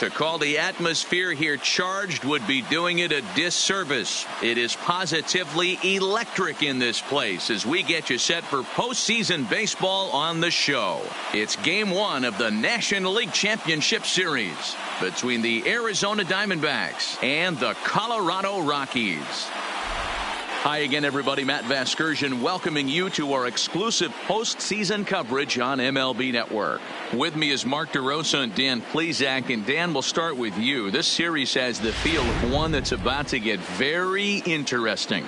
To call the atmosphere here charged would be doing it a disservice. It is positively electric in this place as we get you set for postseason baseball on the show. It's Game 1 of the National League Championship Series between the Arizona Diamondbacks and the Colorado Rockies. Hi again, everybody. Matt Vasgersian welcoming you to our exclusive postseason coverage on MLB Network. With me is Mark DeRosa and Dan Plesac. And Dan, we'll start with you. This series has the feel of one that's about to get very interesting.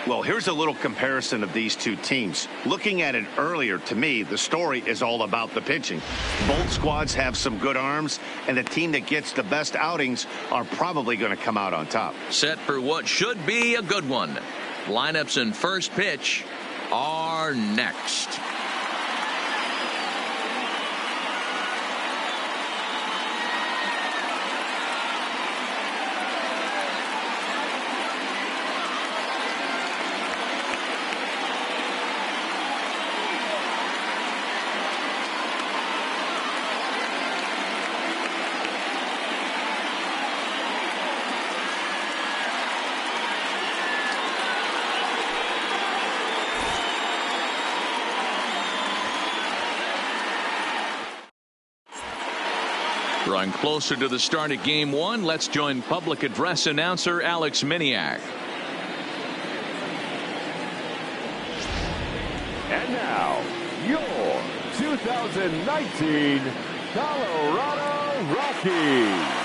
Well, here's a little comparison of these two teams. Looking at it earlier, to me, the story is all about the pitching. Both squads have some good arms, and the team that gets the best outings are probably going to come out on top. Set for what should be a good one. Lineups and first pitch are next. Drawing closer to the start of Game 1, let's join public address announcer Alex Miniak. And now, your 2019 Colorado Rockies.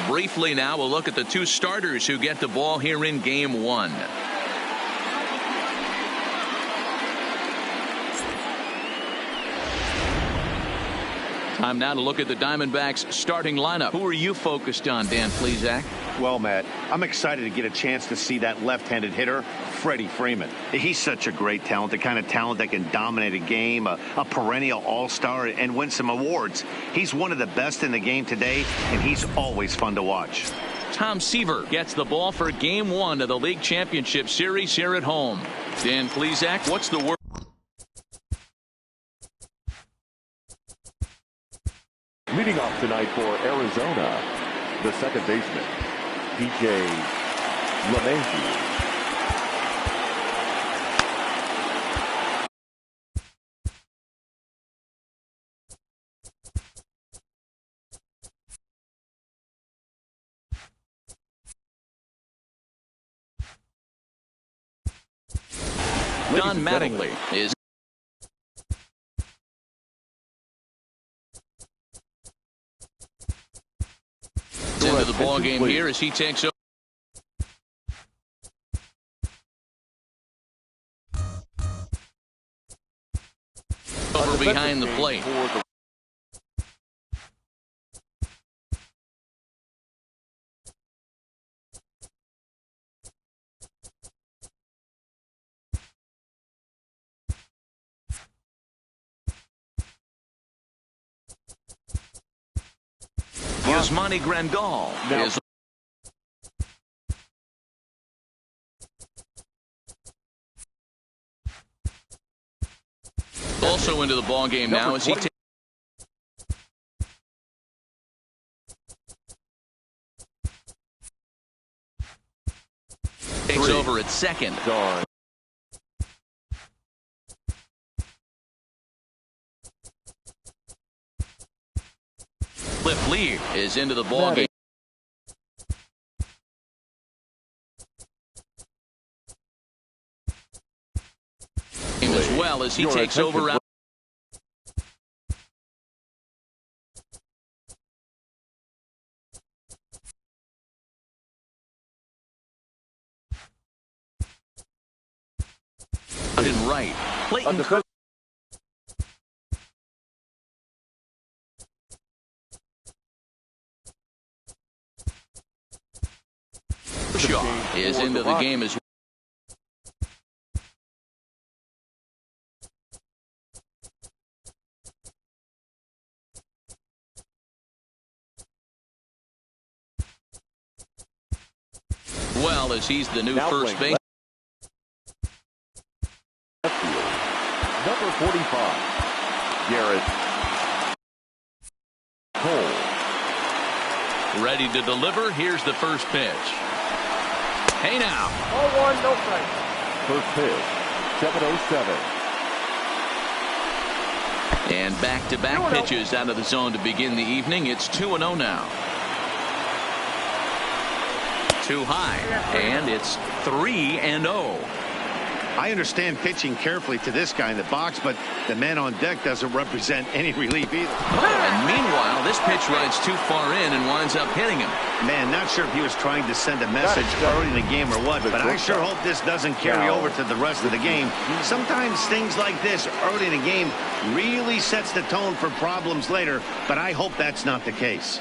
Briefly now, we'll look at the two starters who get the ball here in Game 1. Time now to look at the Diamondbacks starting lineup. Who are you focused on, Dan Plesac? Well, Matt, I'm excited to get a chance to see that left-handed hitter, Freddie Freeman. He's such a great talent, the kind of talent that can dominate a game, a perennial all-star, and win some awards. He's one of the best in the game today, and he's always fun to watch. Tom Seaver gets the ball for Game 1 of the League Championship Series here at home. Dan Plesac, what's the word? Leading off tonight for Arizona, the second baseman, DJ LeMahieu. Don Mattingly is into the ball game here as he takes over behind the plate. Yasmani Grandal is also into the ball game now as he takes over at second. Cliff Lee is into the ball game. As well as he takes over out. And right. Clayton Kershaw is into the game as well. well as he's the new Now first base. Left field, number 45, Garrett Cole. Ready to deliver. Here's the first pitch. Hey now. 0-1, no strikes. First pitch, 7:07. And back-to-back pitches out of the zone to begin the evening. It's 2-0 now. Too high, and it's 3-0. I understand pitching carefully to this guy in the box, but the man on deck doesn't represent any relief either. And meanwhile, this pitch rides too far in and winds up hitting him. Man, not sure if he was trying to send a message early in the game or what, but I sure hope this doesn't carry over to the rest of the game. Sometimes things like this early in the game really sets the tone for problems later, but I hope that's not the case.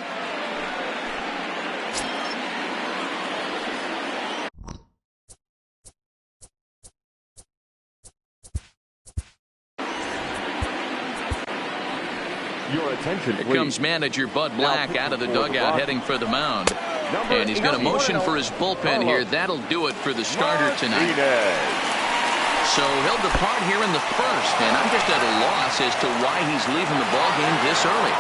Your attention, Here please. comes manager Bud Black out of the dugout heading for the mound. And he's going to motion for his bullpen here. That'll do it for the starter tonight. So he'll depart here in the first, and I'm just at a loss as to why he's leaving the ball game this early.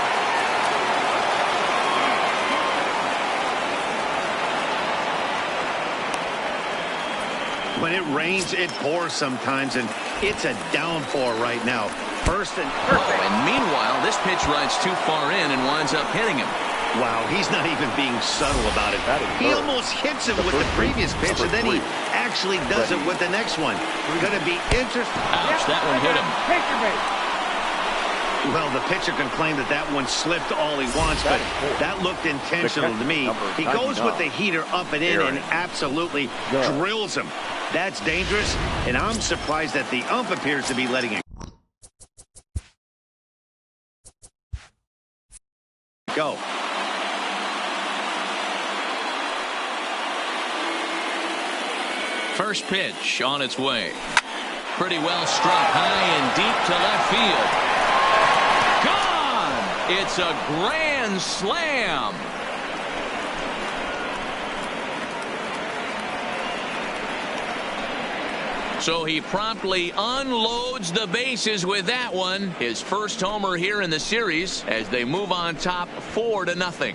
When it rains, it pours sometimes, and it's a downpour right now. First and meanwhile, this pitch rides too far in and winds up hitting him. Wow, he's not even being subtle about it. He almost hits it with the previous pitch, and then he actually does it with the next one. Going to be interesting. Ouch, that one hit him. Well, the pitcher can claim that that one slipped all he wants, but that looked intentional to me. He goes with the heater up and in and absolutely drills him. That's dangerous, and I'm surprised that the ump appears to be letting it go. First pitch on its way. Pretty well struck high and deep to left field. Gone! It's a grand slam. So he promptly unloads the bases with that one. His first homer here in the series as they move on top 4-0.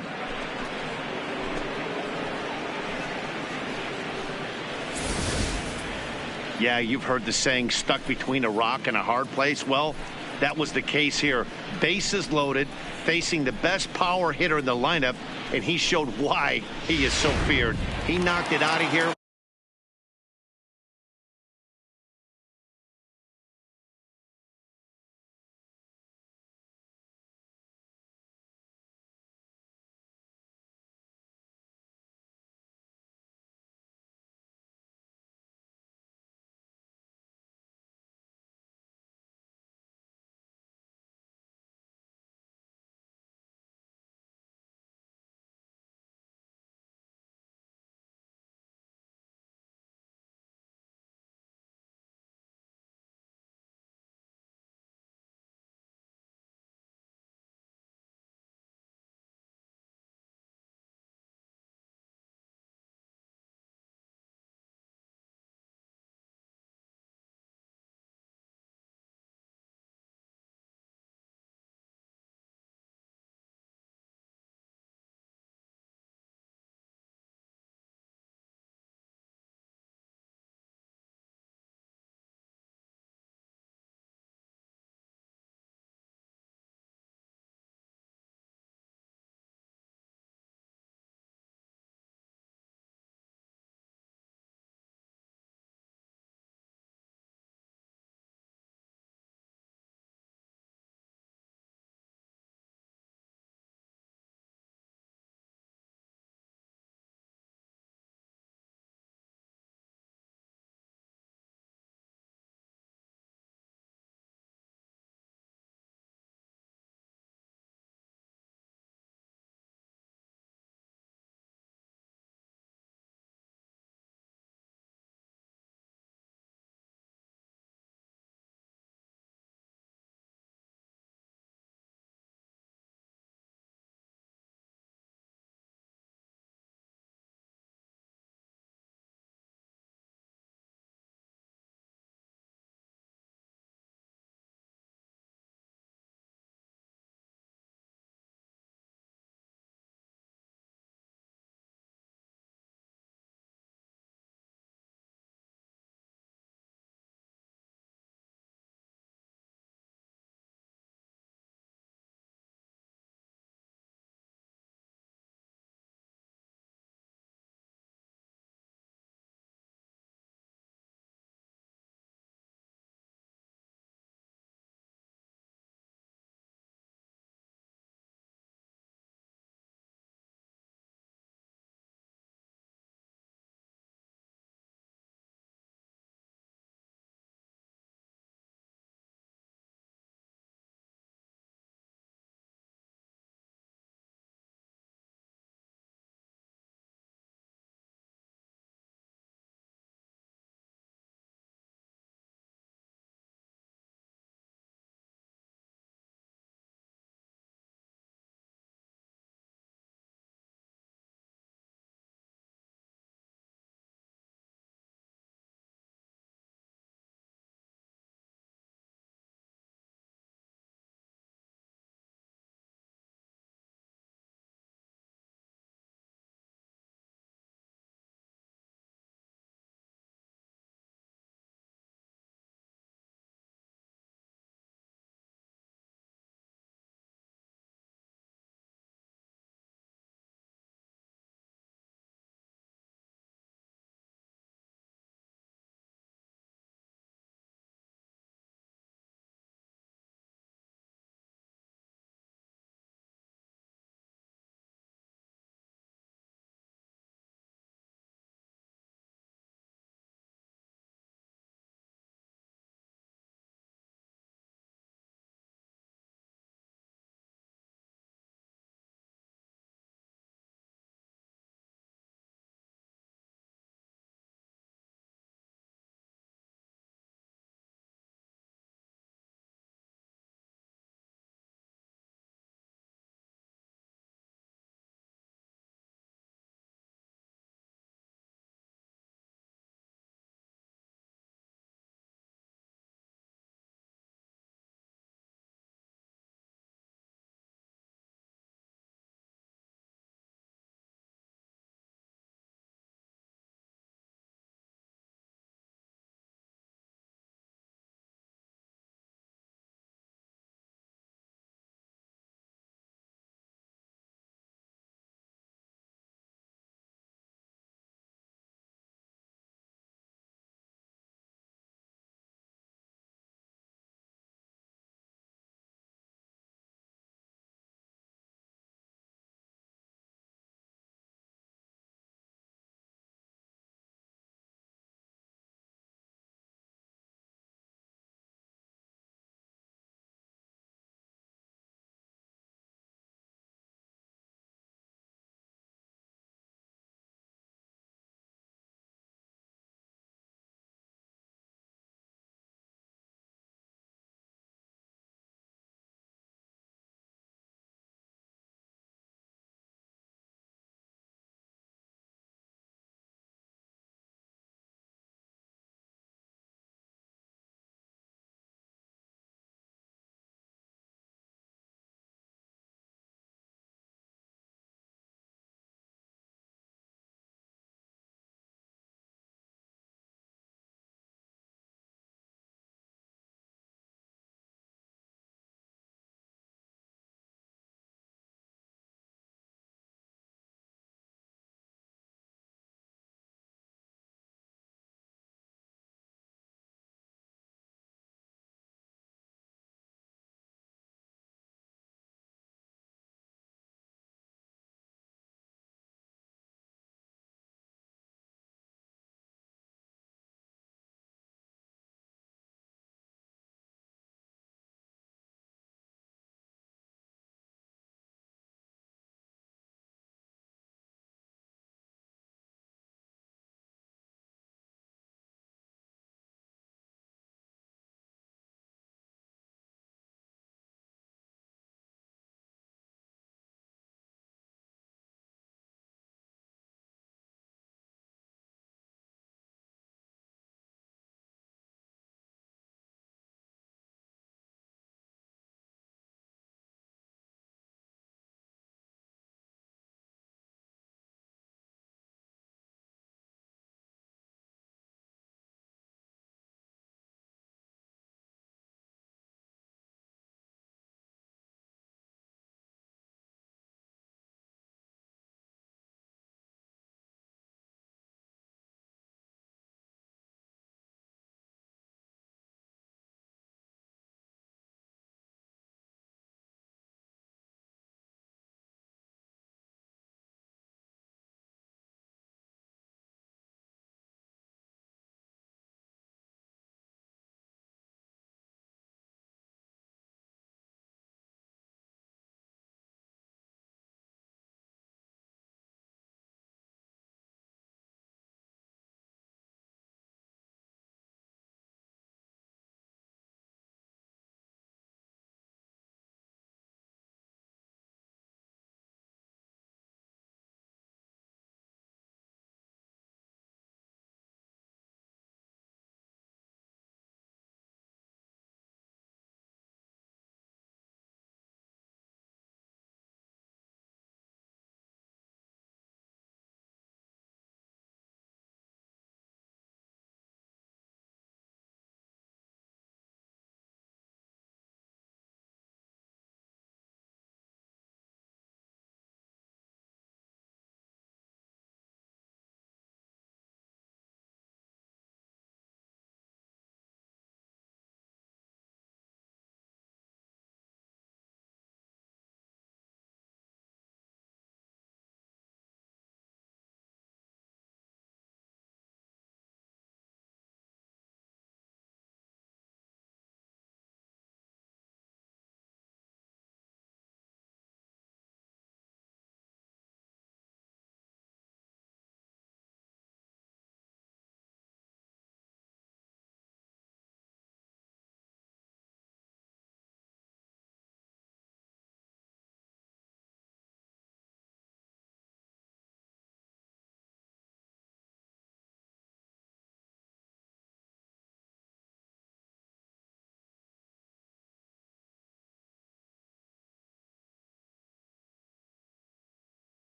Yeah, you've heard the saying, stuck between a rock and a hard place. Well, that was the case here. Bases loaded, facing the best power hitter in the lineup, and he showed why he is so feared. He knocked it out of here.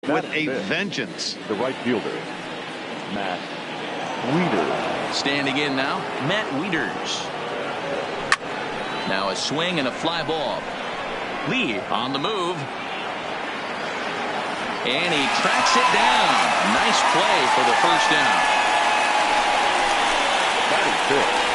with Batting a fifth, vengeance. the right fielder, Matt Wieters. Standing in now, Matt Wieters. Now a swing and a fly ball. Lee on the move. And he tracks it down. Nice play for the first down. Batting fifth,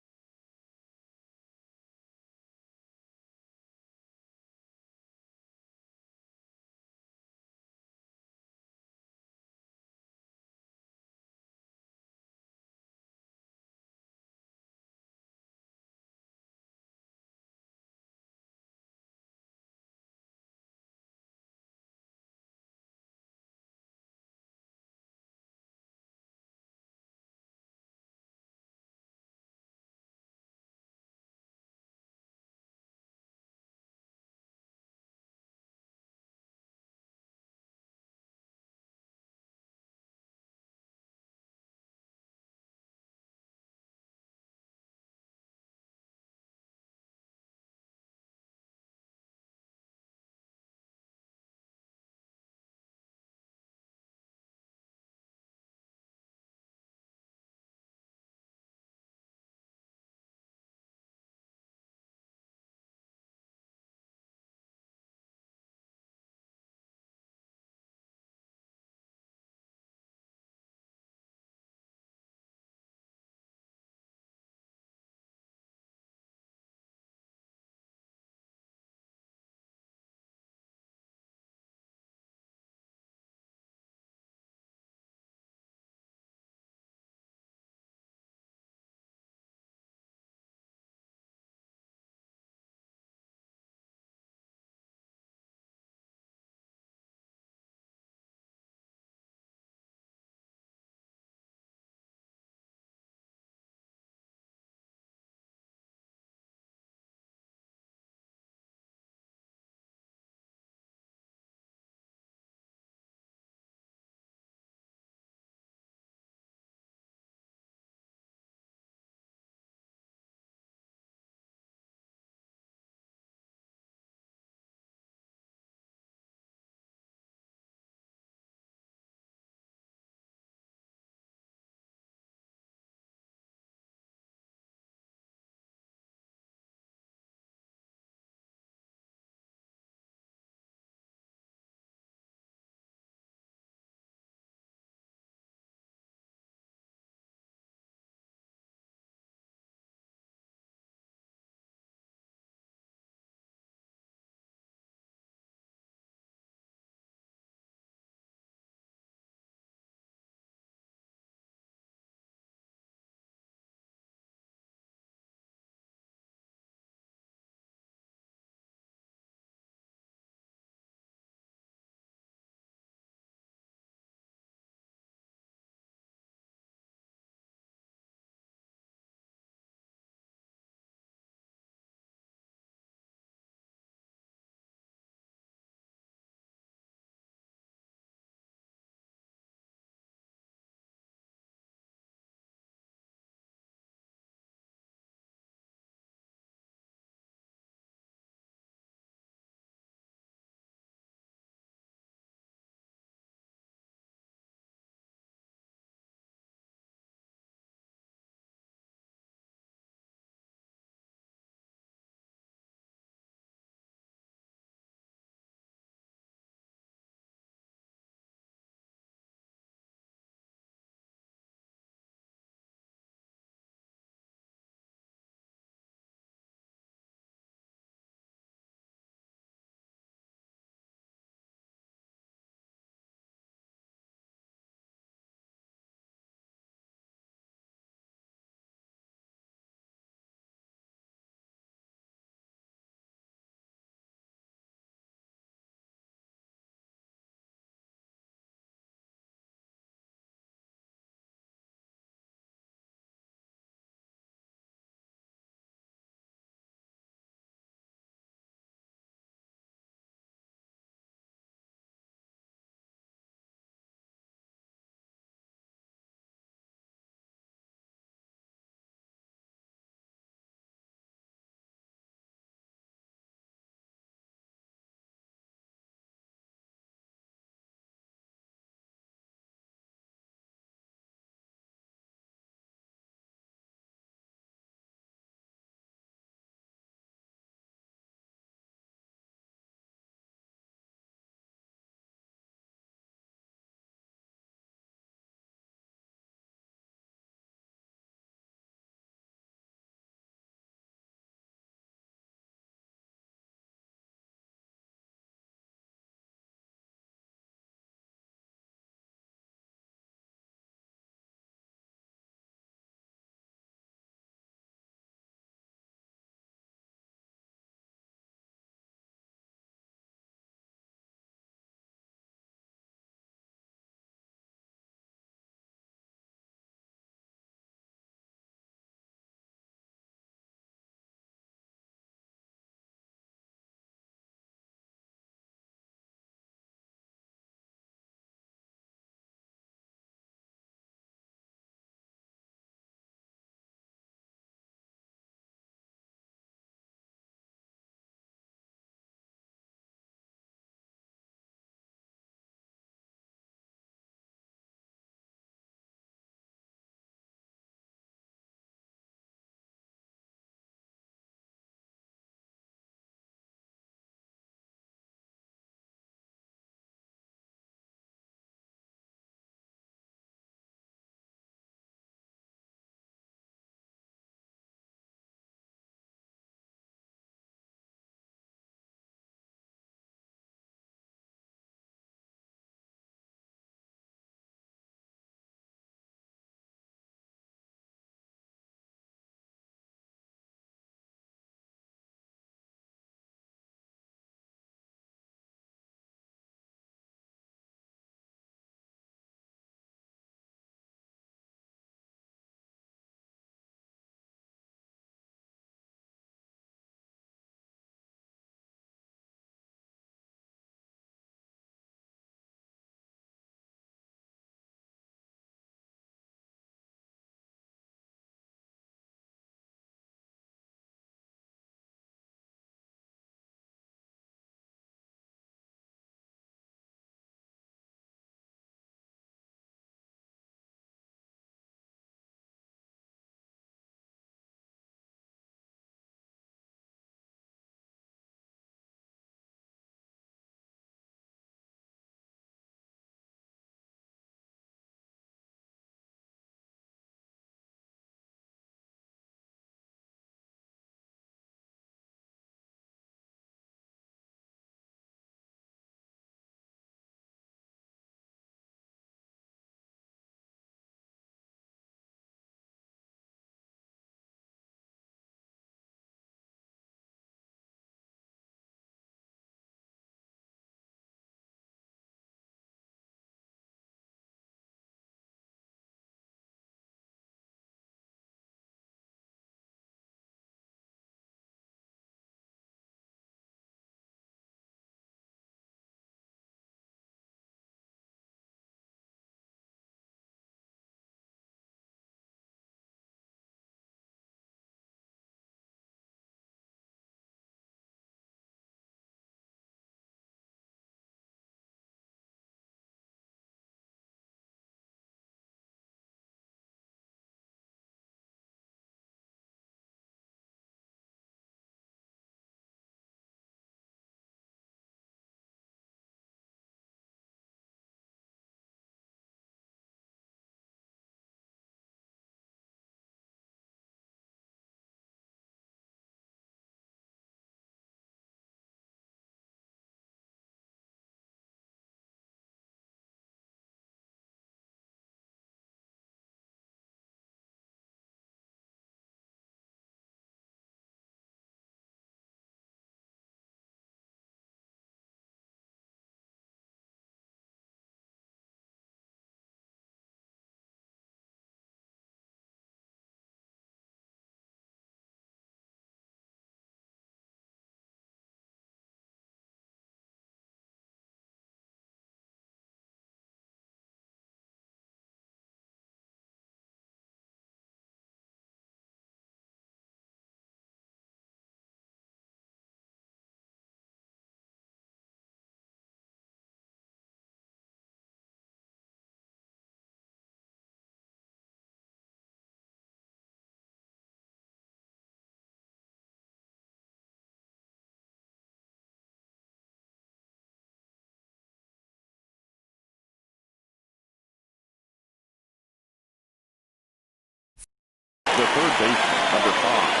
the third baseman, number 5.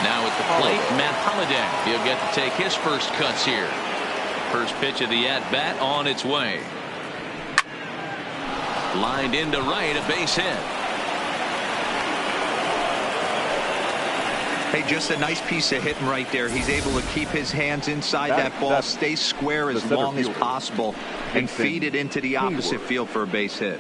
Now at the plate, Matt Holliday. He'll get to take his first cuts here. First pitch of the at-bat on its way. Lined into right, a base hit. Hey, just a nice piece of hitting right there. He's able to keep his hands inside that ball, stay square as long as possible, and feed it into the opposite field for a base hit.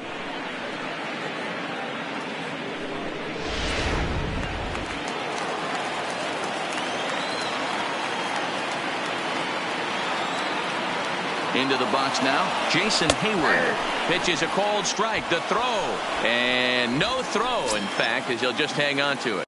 Into the box now, Jason Hayward. Pitches a cold strike. The throw. And no throw, in fact, as he'll just hang on to it.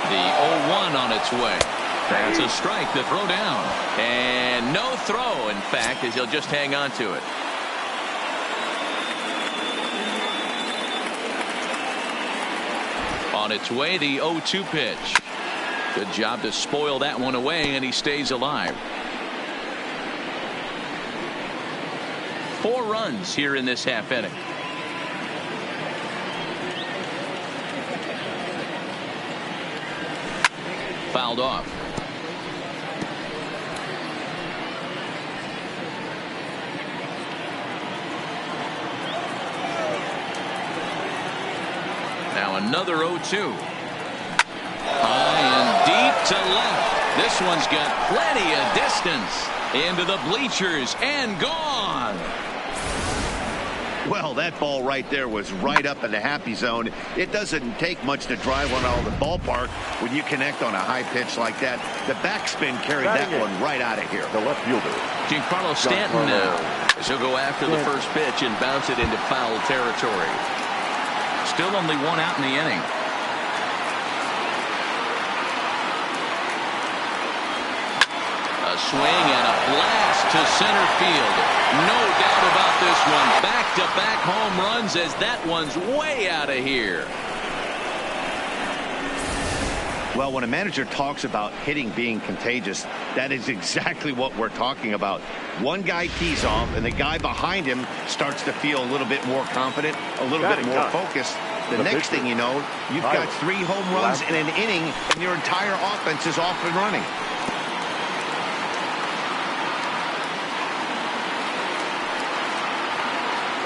The 0-1 on its way. That's a strike to throw down. And no throw, in fact, as he'll just hang on to it. On its way, the 0-2 pitch. Good job to spoil that one away, and he stays alive. 4 runs here in this half inning. Fouled off. Now another 0-2. High and deep to left. This one's got plenty of distance into the bleachers and gone. Well, that ball right there was right up in the happy zone. It doesn't take much to drive one out of the ballpark when you connect on a high pitch like that. The backspin carried that one right out of here. The left fielder, Giancarlo Stanton now. He'll go after the first pitch and bounce it into foul territory. Still only 1 out in the inning. A swing and a blast to center field. No doubt about this one. Back-to-back home runs as that one's way out of here. Well, when a manager talks about hitting being contagious, that is exactly what we're talking about. One guy tees off, and the guy behind him starts to feel a little bit more confident, a little bit more focused. The next thing you know, you've got 3 home runs in an inning, and your entire offense is off and running.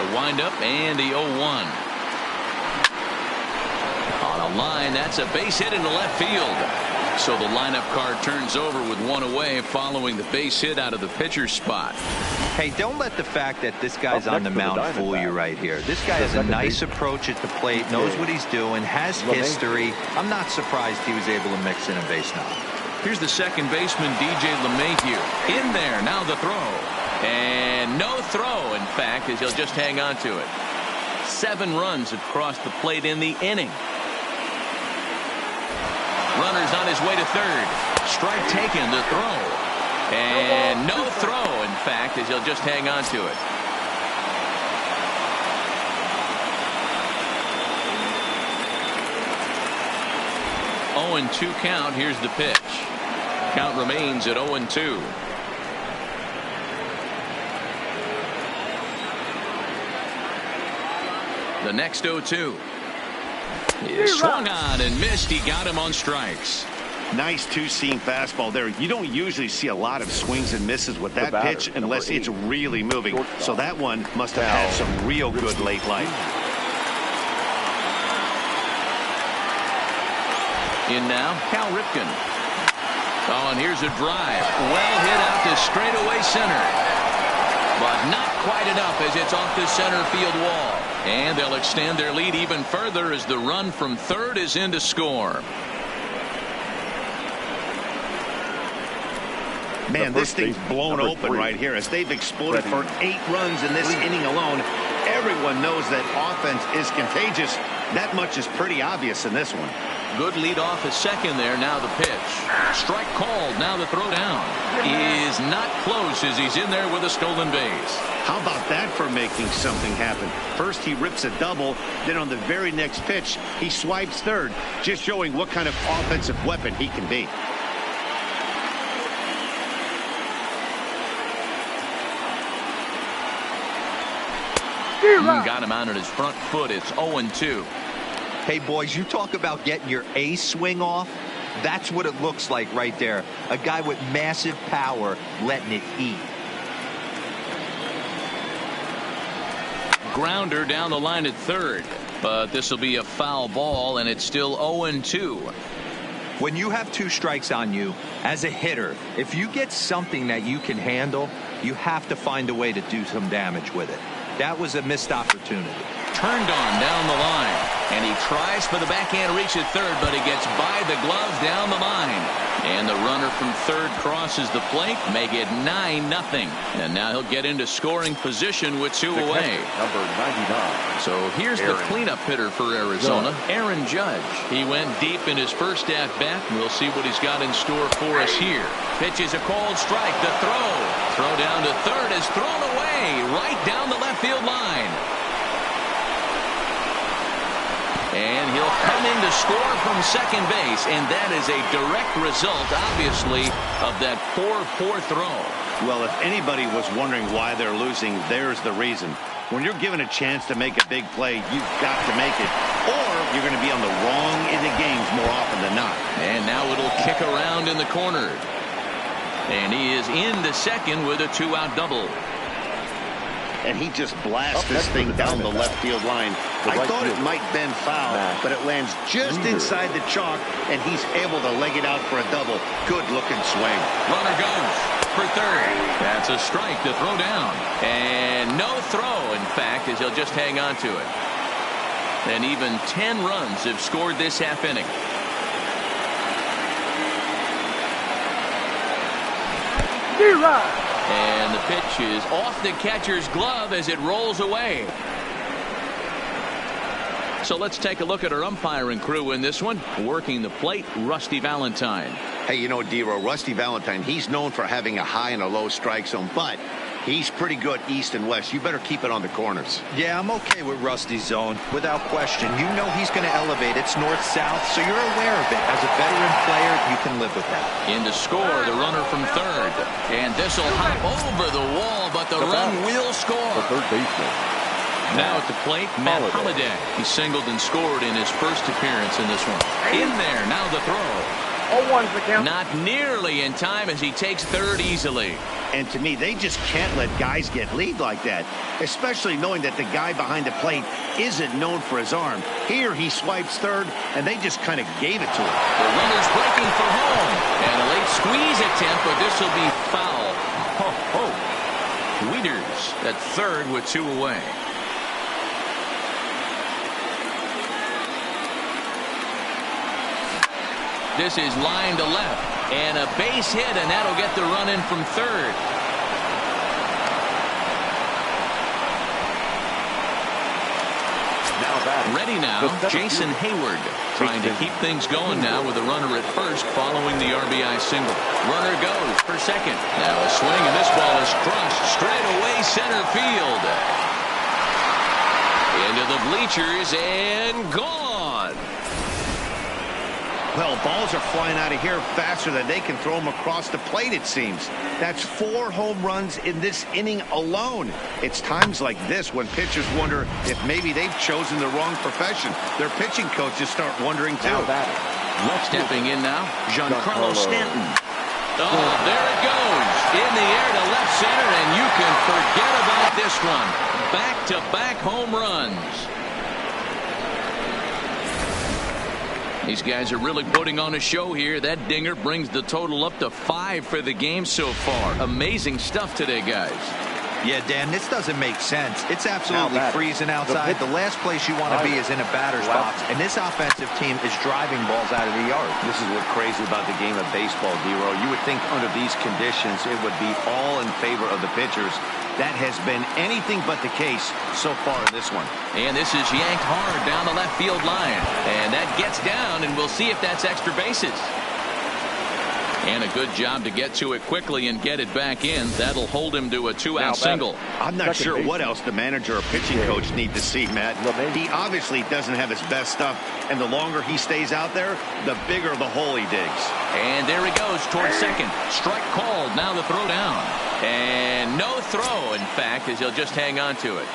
The windup and the 0-1. On a line, that's a base hit into left field. So the lineup card turns over with 1 away following the base hit out of the pitcher's spot. Hey, don't let the fact that this guy's on the mound fool you right here. This guy has a nice approach at the plate, knows what he's doing, has history. I'm not surprised he was able to mix in a base knock. Here's the second baseman, DJ LeMahieu. In there, now the throw. And no throw, in fact, as he'll just hang on to it. 7 runs have crossed the plate in the inning. Runner's on his way to third. Strike taken, the throw. And no throw, in fact, as he'll just hang on to it. Oh, and 2 count. Here's the pitch. Count remains at 0-2. The next 0-2 is swung on and missed. He got him on strikes. Nice 2-seam fastball there. You don't usually see a lot of swings and misses with that pitch unless it's really moving. So that one must have had some real good late life. In now, Cal Ripken. Oh, and here's a drive. Well hit out to straightaway center. But not quite enough as it's off the center field wall. And they'll extend their lead even further as the run from third is in to score. Man, this thing's blown open right here as they've exploded for 8 runs in this inning alone. Everyone knows that offense is contagious. That much is pretty obvious in this one. Good lead off at second there. Now the pitch. Strike called. Now the throw down is not close as he's in there with a stolen base. How about that for making something happen? First he rips a double, then on the very next pitch he swipes third, just showing what kind of offensive weapon he can be. Got him out on his front foot. It's 0-2. Hey, boys, you talk about getting your A swing off. That's what it looks like right there. A guy with massive power letting it eat. Grounder down the line at third. But this will be a foul ball, and it's still 0-2. When you have 2 strikes on you, as a hitter, if you get something that you can handle, you have to find a way to do some damage with it. That was a missed opportunity. Turned on down the line, and he tries for the backhand reach at third, but he gets by the glove down the line. And the runner from third crosses the plate, make it 9-0. And now he'll get into scoring position with 2 away. Number 99. So here's the cleanup hitter for Arizona, Aaron Judge. He went deep in his first at-bat. We'll see what he's got in store for us here. Pitch is a called strike. The throw down to third is thrown away right down the left field line. And he'll come in to score from second base, and that is a direct result, obviously, of that poor throw. Well, if anybody was wondering why they're losing, there's the reason. When you're given a chance to make a big play, you've got to make it, or you're going to be on the wrong end of games more often than not. And now it'll kick around in the corner. And he is into second with a 2-out double. And he just blasts this thing down the left field line. I thought it might bend foul, but it lands just inside the chalk, and he's able to leg it out for a double. Good-looking swing. Runner goes for third. That's a strike to throw down. And no throw, in fact, as he'll just hang on to it. And even 10 runs have scored this half inning. And the pitch is off the catcher's glove as it rolls away. So let's take a look at our umpiring crew in this one. Working the plate, Rusty Valentine. Hey, you know, D-Row, Rusty Valentine, he's known for having a high and a low strike zone, but he's pretty good east and west. You better keep it on the corners. Yeah, I'm okay with Rusty's zone, without question. You know he's going to elevate. It's north-south, so you're aware of it. As a veteran player, you can live with that. In to score, the runner from third. And this will hop over the wall, but the run will score. The third baseman. Now at the plate, Matt Holliday. He singled and scored in his first appearance in this one. In there, now the throw. 0-1's the count. Not nearly in time as he takes third easily. And to me, they just can't let guys get lead like that, especially knowing that the guy behind the plate isn't known for his arm. Here he swipes third, and they just kind of gave it to him. The runner's breaking for home. And a late squeeze attempt, but this will be foul. Wieters at third with 2 away. This is line to left, and a base hit, and that'll get the run in from third. Ready now, Jason Hayward, trying to keep things going now with a runner at first following the RBI single. Runner goes for second. Now a swing, and this ball is crushed straight away center field. Into the bleachers and gone. Well, balls are flying out of here faster than they can throw them across the plate, it seems. That's 4 home runs in this inning alone. It's times like this when pitchers wonder if maybe they've chosen the wrong profession. Their pitching coaches start wondering, too. Stepping in now, Giancarlo Stanton. Oh, there it goes. In the air to left center, and you can forget about this one. Back-to-back home runs. These guys are really putting on a show here. That dinger brings the total up to 5 for the game so far. Amazing stuff today, guys. Yeah, Dan, this doesn't make sense. It's absolutely freezing outside. The last place you want to be is in a batter's box, and this offensive team is driving balls out of the yard. This is what's crazy about the game of baseball, D-Row. You would think under these conditions it would be all in favor of the pitchers. That has been anything but the case so far in this one. And this is yanked hard down the left field line. And that gets down, and we'll see if that's extra bases. And a good job to get to it quickly and get it back in. That'll hold him to a 2-out single. I'm not sure what else the manager or pitching coach need to see, Matt. He obviously doesn't have his best stuff, and the longer he stays out there, the bigger the hole he digs. And there he goes towards second. Strike called. Now the throw down. And no throw, in fact, as he'll just hang on to it.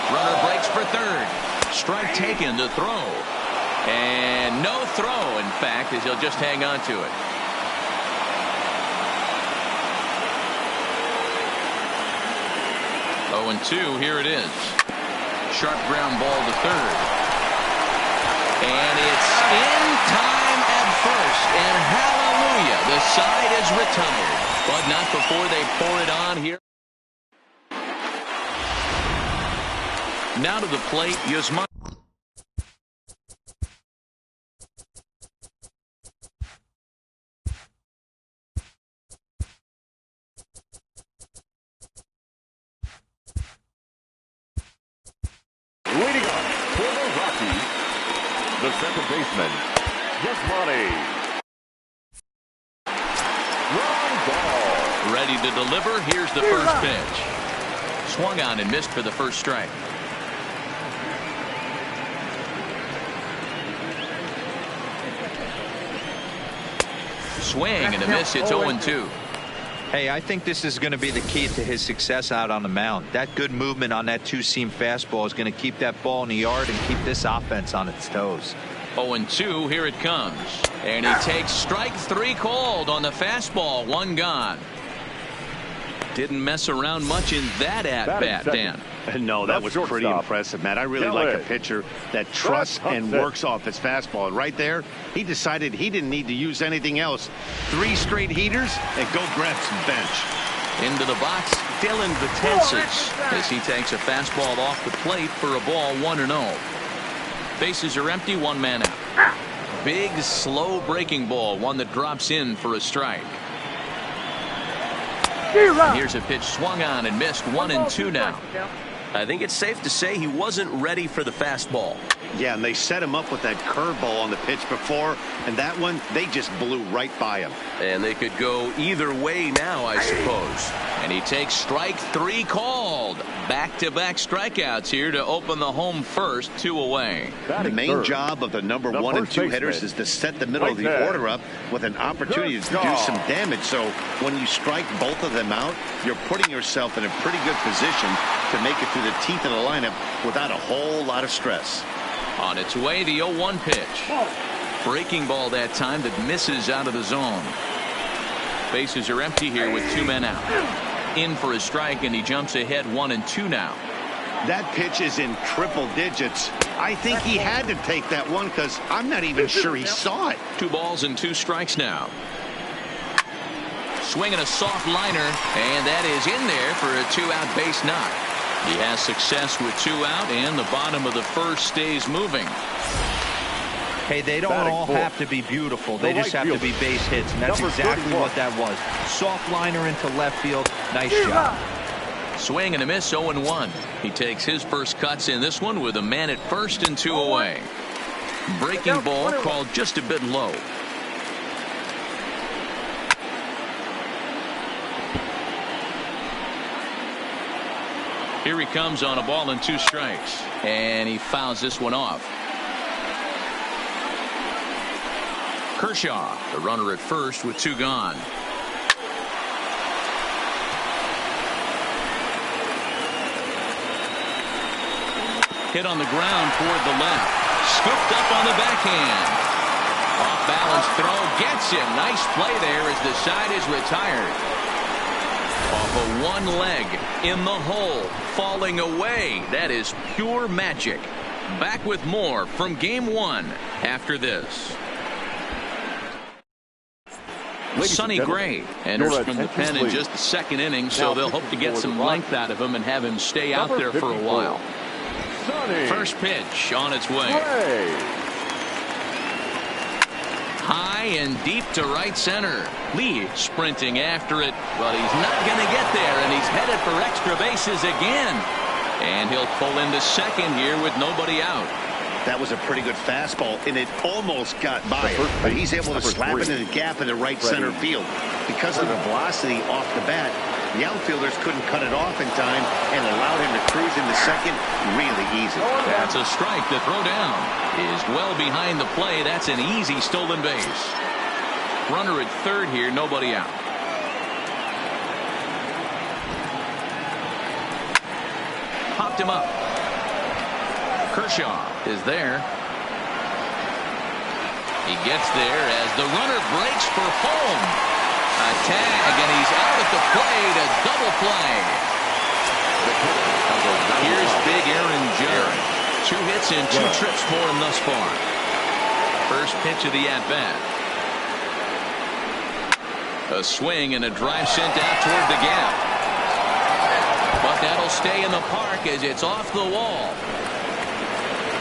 Runner breaks for third. Strike taken to throw. And no throw, in fact, as he'll just hang on to it. Oh, and 2, here it is. Sharp ground ball to third. And it's in time at first. And hallelujah, the side is retired. But not before they pour it on here. Now to the plate, Yasmani. The second baseman, Yasmani. Wrong ball. Ready to deliver. Here's the first pitch. Swung on and missed for the first strike. Swing and a miss. It's 0-2. Hey, I think this is going to be the key to his success out on the mound. That good movement on that two-seam fastball is going to keep that ball in the yard and keep this offense on its toes. 0-2. Here it comes. And he takes strike 3 called on the fastball. 1 gone. Didn't mess around much in that at-bat, Dan. No, that was pretty impressive, Matt. I really like a pitcher that trusts and works off his fastball. And right there, he decided he didn't need to use anything else. 3 straight heaters and go grab some bench. Into the box, Dylan Betances as he takes a fastball off the plate for a ball 1-0. Bases are empty, 1 man out. Big, slow breaking ball, one that drops in for a strike. Here's a pitch swung on and missed. 1-2 now. I think it's safe to say he wasn't ready for the fastball. Yeah, and they set him up with that curveball on the pitch before, and that one, they just blew right by him. And they could go either way now, I suppose. And he takes strike 3 called. Back-to-back strikeouts here to open the home first, 2 away. The main job of the number 1 and 2 hitters is to set the middle of the order up with an opportunity to do some damage. So when you strike both of them out, you're putting yourself in a pretty good position to make it through the teeth of the lineup without a whole lot of stress. On its way, the 0-1 pitch. Breaking ball that time that misses out of the zone. Bases are empty here with 2 men out. In for a strike, and he jumps ahead 1-2 now. That pitch is in triple digits. I think he had to take that one because I'm not even sure he saw it. 2 balls and 2 strikes now. Swinging a soft liner, and that is in there for a 2-out base knock. He has success with 2 out, and the bottom of the first stays moving. Hey, they don't all have to be beautiful. They just have to be base hits, and that's exactly what that was. Soft liner into left field. Nice job. Swing and a miss, 0-1. He takes his first cuts in this one with a man at first and 2 away. Breaking ball called just a bit low. Here he comes on a ball and 2 strikes. And he fouls this one off. Kershaw, the runner at first with 2 gone. Hit on the ground toward the left. Scooped up on the backhand. Off balance throw. Gets him. Nice play there as the side is retired. Off of 1 leg in the hole, falling away. That is pure magic. Back with more from Game 1 after this. Sonny Gray enters from the pen in just the 2nd inning, so they'll hope to get some length out of him and have him stay out there for a while. First pitch on its way. High and deep to right center. Lee sprinting after it, but he's not going to get there, and he's headed for extra bases again. And he'll pull into second here with nobody out. That was a pretty good fastball, and it almost got by him, but he's able to slap it in the gap in the right center field. Because of the velocity off the bat, the outfielders couldn't cut it off in time and allowed him to cruise into second really easy. That's a strike. The throw down is well behind the play. That's an easy stolen base. Runner at third here, nobody out. Popped him up. Kershaw is there. He gets there as the runner breaks for home. A tag, and he's out at the plate. A double play. Here's big Aaron Judge. 2 hits and 2 trips for him thus far. First pitch of the at-bat. A swing and a drive sent out toward the gap. But that'll stay in the park as it's off the wall.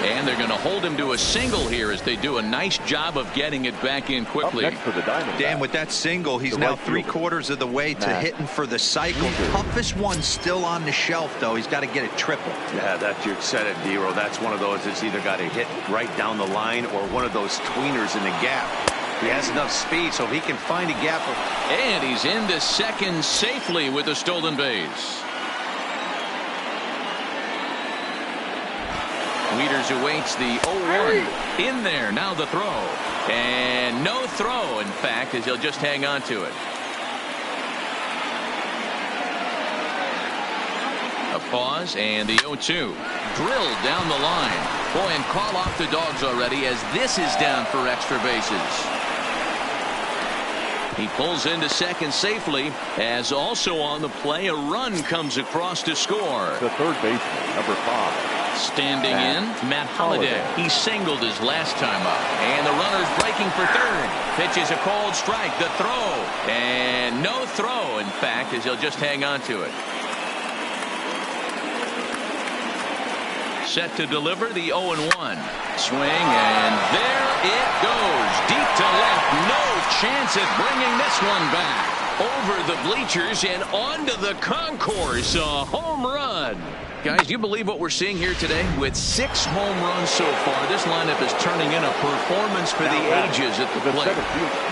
And they're going to hold him to a single here as they do a nice job of getting it back in quickly. Up next for the Diamondbacks. Dan, with that single, he's now three-quarters of the way to hitting for the cycle. Toughest one still on the shelf, though. He's got to get it triple. Yeah, that you said it, D-Row. That's one of those that's either got to hit right down the line or one of those tweeners in the gap. He has enough speed so he can find a gap. And he's into second safely with a stolen base. Wieters awaits the 0-1. In there, now the throw. And no throw, in fact, as he'll just hang on to it. A pause, and the 0-2. Drilled down the line. Boy, and call off the Dogs already as this is down for extra bases. He pulls into second safely, as also on the play, a run comes across to score. The third baseman, number 5. Standing in, Matt Holliday. He singled his last time up. And the runner's breaking for third. Pitches a cold strike. The throw. And no throw, in fact, as he'll just hang on to it. Set to deliver the 0-1. Swing, and there it goes. Deep to left. No chance at bringing this one back. Over the bleachers and onto the concourse. A home run. Guys, do you believe what we're seeing here today? With 6 home runs so far, this lineup is turning in a performance for the ages at the plate.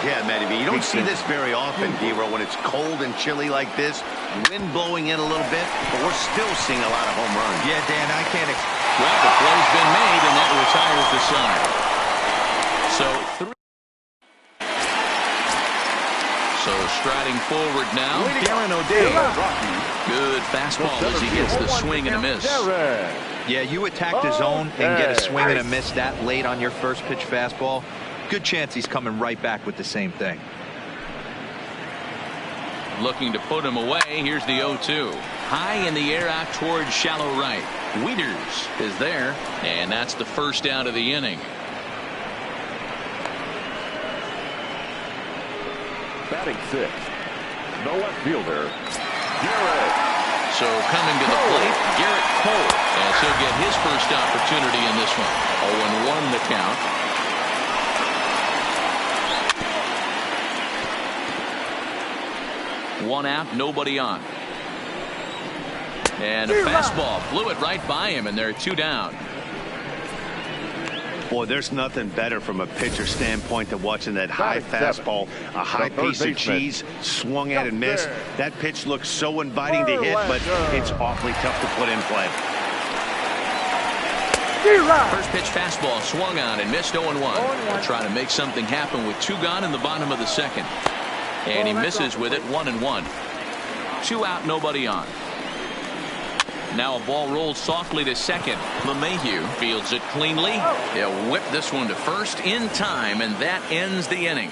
Yeah, Matty B, you don't see this very often, D-Row, when it's cold and chilly like this. Wind blowing in a little bit, but we're still seeing a lot of home runs. Yeah, Dan, I can't. Well, the play's been made, and that retires the side. So striding forward now, Darren O'Day. Good fastball as he gets the swing and a miss. Yeah, you attack the zone and get a swing and a miss that late on your first pitch fastball. Good chance he's coming right back with the same thing. Looking to put him away. Here's the 0-2. High in the air out towards shallow right. Wieters is there, and that's the first out of the inning. Batting 6th, the left fielder, Garrett. So coming to the plate, Garrett Cole, as he'll get his first opportunity in this one. 0-1 the count. One out, nobody on. And a fastball flew it right by him, and there are 2 down. Boy, there's nothing better from a pitcher standpoint than watching that high fastball, a high piece of cheese, swung at and missed. That pitch looks so inviting to hit, but it's awfully tough to put in play. First pitch fastball swung on and missed 0-1. They'll try to make something happen with 2 gone in the bottom of the second. And he misses with it, 1-1. 2 out, nobody on. Now a ball rolls softly to second. LeMahieu fields it cleanly. He'll whip this one to first in time, and that ends the inning.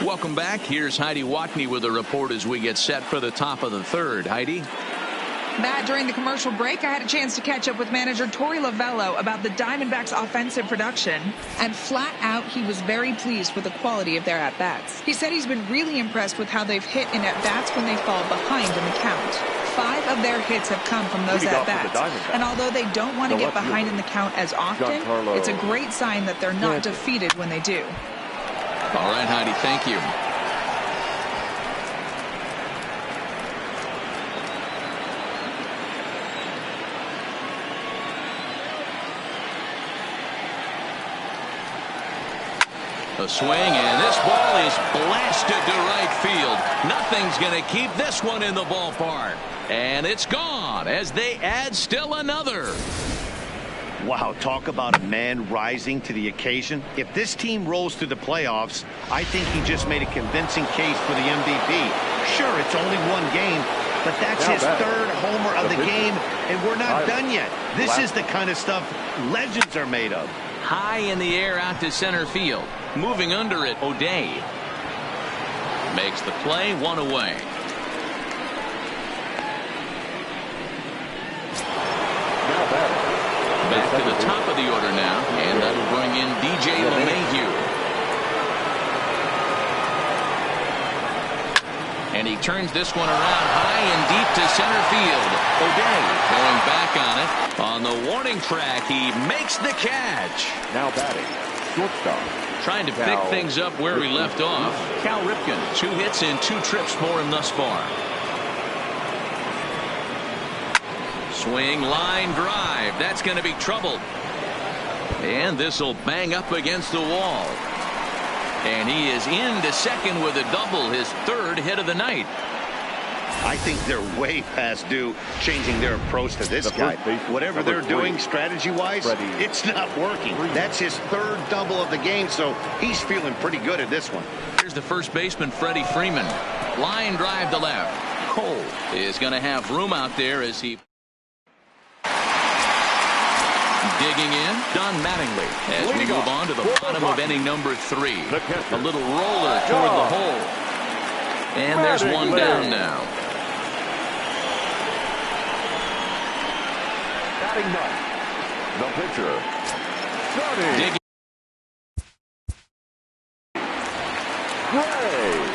Welcome back. Here's Heidi Watney with a report as we get set for the top of the third. Heidi? Matt, during the commercial break, I had a chance to catch up with manager Torey Lovello about the Diamondbacks' offensive production. And flat out, he was very pleased with the quality of their at-bats. He said he's been really impressed with how they've hit in at-bats when they fall behind in the count. 5 of their hits have come from those at-bats. And although they don't want to get behind in the count as often, it's a great sign that they're not defeated when they do. All right, Heidi, thank you. A swing, and this ball is blasted to right field. Nothing's going to keep this one in the ballpark. And it's gone as they add still another. Wow, talk about a man rising to the occasion. If this team rolls through the playoffs, I think he just made a convincing case for the MVP. Sure, it's only 1 game, but that's his 3rd homer of the game, and we're not done yet. This is the kind of stuff legends are made of. High in the air out to center field. Moving under it, O'Day makes the play, 1 away. Back to the top of the order now, and that'll bring in DJ LeMahieu. And he turns this one around high and deep to center field. O'Day going back on it, On the warning track, he makes the catch. Now batting, shortstop. Trying to pick things up where we left off. Cal Ripken, 2 hits in 2 trips for him thus far. Swing, line drive. That's going to be trouble. And this will bang up against the wall. And he is into second with a double, his 3rd hit of the night. I think they're way past due changing their approach to this guy. Whatever they're doing strategy-wise, it's not working. That's his 3rd double of the game, so he's feeling pretty good at this one. Here's the first baseman, Freddie Freeman. Line drive to left. Cole is going to have room out there as he... Digging in, Don Mattingly as we move on to the bottom of inning number 3. A little roller toward the hole. And there's one down now. Batting ninth, the pitcher, starting. Gray.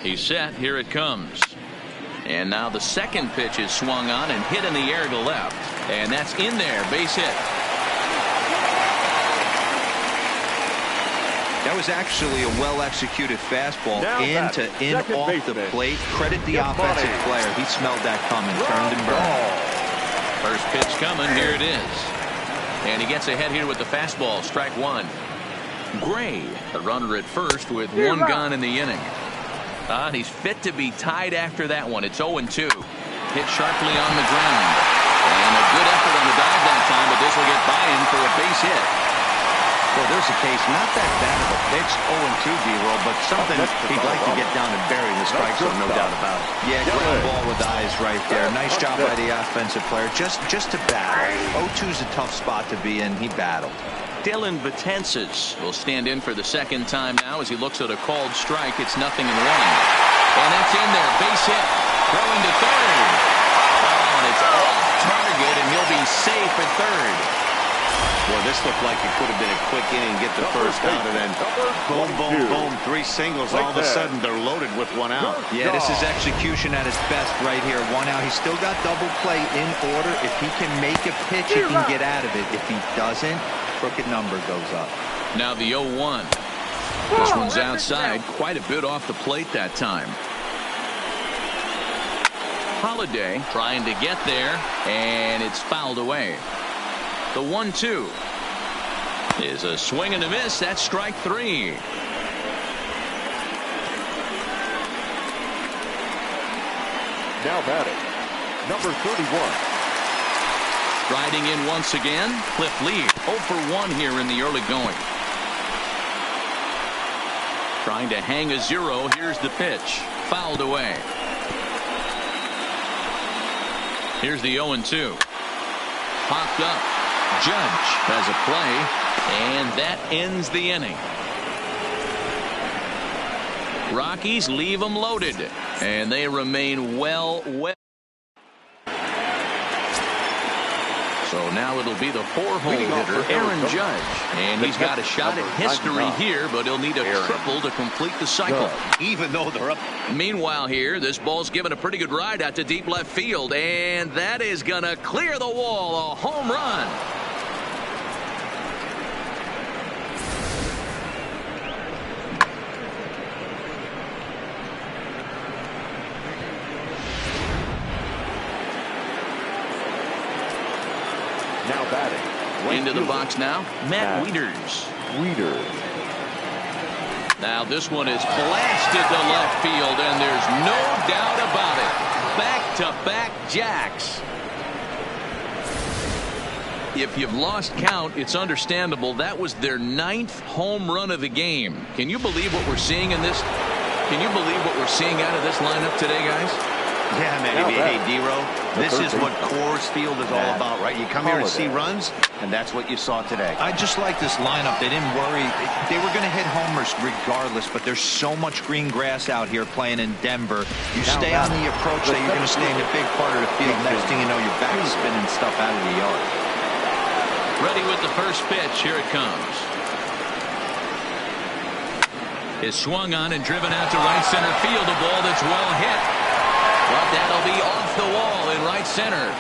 He's set. Here it comes. And now the second pitch is swung on and hit in the air to left. And that's in there. Base hit. That was actually a well-executed fastball in off the plate. Credit the offensive player. He smelled that coming, turned and burned. First pitch coming. Here it is. And he gets ahead here with the fastball. Strike 1. Gray, the runner at first with 1 gone in the inning. He's fit to be tied after that one. It's 0-2. Hit sharply on the ground. And a good effort on the dive that time, but this will get by him for a base hit. Well, there's a case, not that bad of a pitch, 0-2, D-roll, but something he'd like to get down and bury the strike zone, no doubt about it. Yeah, ground ball with eyes right there. Nice job by the offensive player, just to battle. 0-2's a tough spot to be in. He battled. Dylan Betances will stand in for the second time now as he looks at a called strike. It's 0-1. And that's in there. Base hit. Throwing to third. Oh, and it's off target, and he'll be safe at third. Well, this looked like it could have been a quick inning, get the first out, and then boom, boom, boom, 3 singles. All of a sudden, they're loaded with 1 out. Yeah, this is execution at its best right here. 1 out. He's still got double play in order. If he can make a pitch, he can get out of it. If he doesn't, crooked number goes up. Now the 0-1. This one's outside, quite a bit off the plate that time. Holiday trying to get there, and it's fouled away. The 1-2 is a swing and a miss. That's strike 3. Now batting, number 31. Riding in once again, Cliff Lee, 0 for 1 here in the early going. Trying to hang a 0. Here's the pitch. Fouled away. Here's the 0-2. Popped up. Judge has a play, and that ends the inning. Rockies leave them loaded, and they remain well. So now it'll be the 4-hole hitter, Aaron Judge. And he's got a shot at history here, but he'll need a triple to complete the cycle. Even though they're up. Meanwhile here, this ball's given a pretty good ride out to deep left field, and that is going to clear the wall. A home run. Now batting. Into the box now, Matt Wieters. Now this one is blasted to left field, and there's no doubt about it. Back-to-back jacks. If you've lost count, it's understandable. That was their 9th home run of the game. Can you believe what we're seeing in this? Can you believe what we're seeing out of this lineup today, guys? Yeah, man. Hey, D-Row, this is what Coors Field is all about, right? You come here to see runs, and that's what you saw today. I just like this lineup. They didn't worry. They were going to hit homers regardless, but there's so much green grass out here playing in Denver. You stay on the approach that you're going to stay in the big part of the field. Next thing you know, you're back spinning stuff out of the yard. Ready with the first pitch. Here it comes. Is swung on and driven out to right center field. A ball that's well hit. But that'll be off the wall in right center.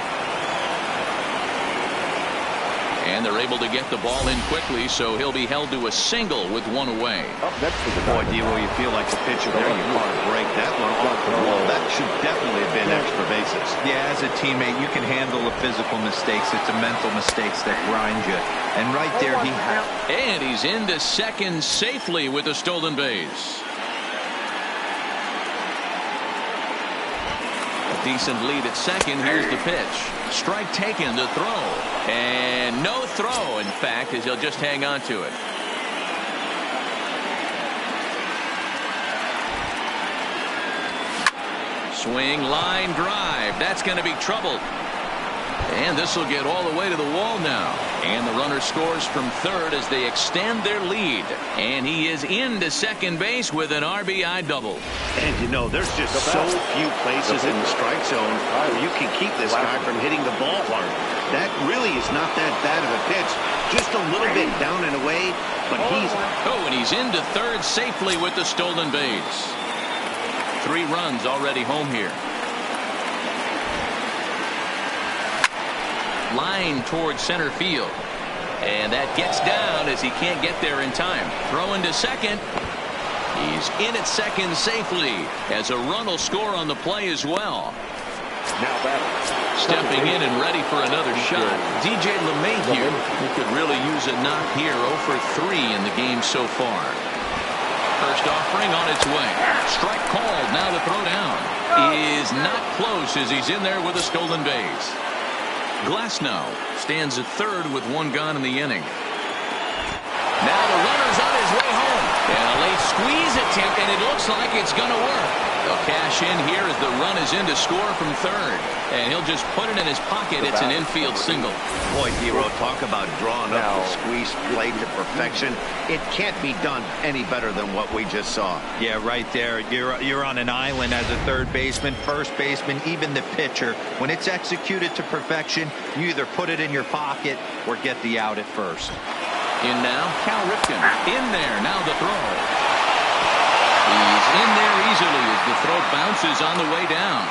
And they're able to get the ball in quickly, so he'll be held to a single with one away. Up next to the Boy, D-Row, you feel like the pitcher there. You caught a break. That one off the wall. That should definitely have been extra bases. Yeah, as a teammate, you can handle the physical mistakes. It's the mental mistakes that grind you. And right there, and he's into second safely with a stolen base. Decent lead at second. Here's the pitch. Strike taken to throw. And no throw, in fact, as he'll just hang on to it. Swing, line drive. That's going to be trouble. And this will get all the way to the wall now. And the runner scores from third as they extend their lead. And he is into second base with an RBI double. And you know, there's just so few places in the strike zone where you can keep this guy from hitting the ball hard. That really is not that bad of a pitch. Just a little bit down and away, but he's... Oh, and he's into third safely with the stolen base. 3 runs already home here. Line towards center field. And that gets down as he can't get there in time. Throwing to second. He's in at second safely as a run will score on the play as well. Now that stepping in and ready for another shot. DJ LeMahieu, who could really use a knock here. 0 for 3 in the game so far. First offering on its way. Strike called. Now the throw down is not close as he's in there with a stolen base. Glasnow stands at third with 1 gone in the inning. Now the runner's on his way home. And a late squeeze attempt, and it looks like it's going to work. They'll cash in here as the run is in to score from third. And he'll just put it in his pocket. It's an infield single. Boy, D-Row, talk about drawing up the squeeze play to perfection. It can't be done any better than what we just saw. Yeah, right there. You're on an island as a third baseman, first baseman, even the pitcher. When it's executed to perfection, you either put it in your pocket or get the out at first. In now, Cal Ripken. In there, now the throw. He's in there easily as the throw bounces on the way down.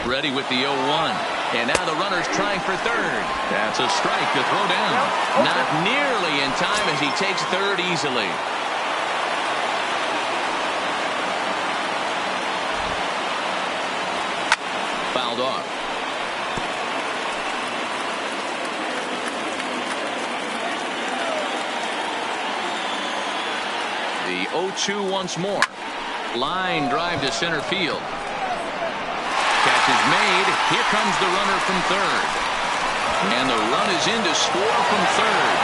Ready with the 0-1. And now the runner's trying for third. That's a strike to throw down. Not nearly in time as he takes third easily. Fouled off. The 0-2 once more. Line drive to center field. Catch is made. Here comes the runner from third. And the run is in to score from third.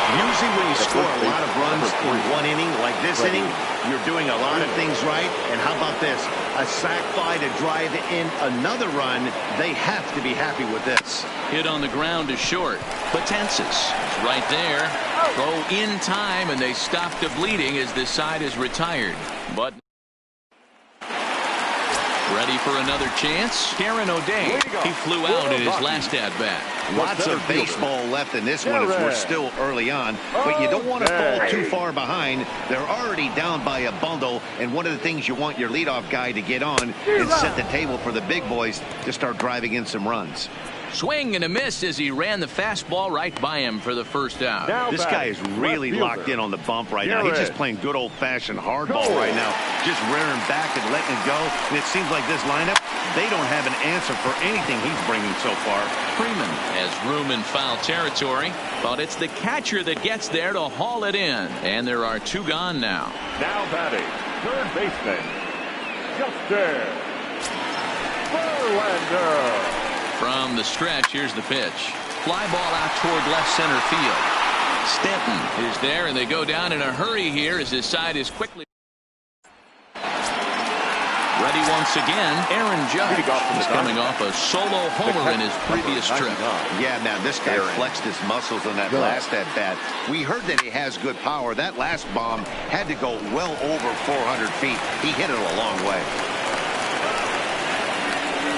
Usually when you score a lot of runs in one inning, like this inning, you're doing a lot of things right. And how about this? A sac fly to drive in another run. They have to be happy with this. Hit on the ground is short. Betances is right there. Throw in time, and they stop the bleeding as this side is retired. But ready for another chance. Karen O'Day. He flew out in his last at-bat. Lots of baseball left in this one as we're still early on. But you don't want to fall too far behind. They're already down by a bundle. And one of the things you want your leadoff guy to get on and set the table for the big boys to start driving in some runs. Swing and a miss as he ran the fastball right by him for the first out. This guy is really locked in on the bump right now. He's just playing good old-fashioned hardball right now. Just rearing back and letting it go. And it seems like this lineup, they don't have an answer for anything he's bringing so far. Freeman has room in foul territory, but it's the catcher that gets there to haul it in. And there are two gone now. Now batting, third baseman, Justin Verlander. From the stretch, here's the pitch. Fly ball out toward left center field. Stanton is there, and they go down in a hurry here as his side is quickly ready once again. Aaron Judge is coming off a solo homer in his previous trip. Yeah, man, this guy flexed his muscles on that last at-bat. We heard that he has good power. That last bomb had to go well over 400 feet. He hit it a long way.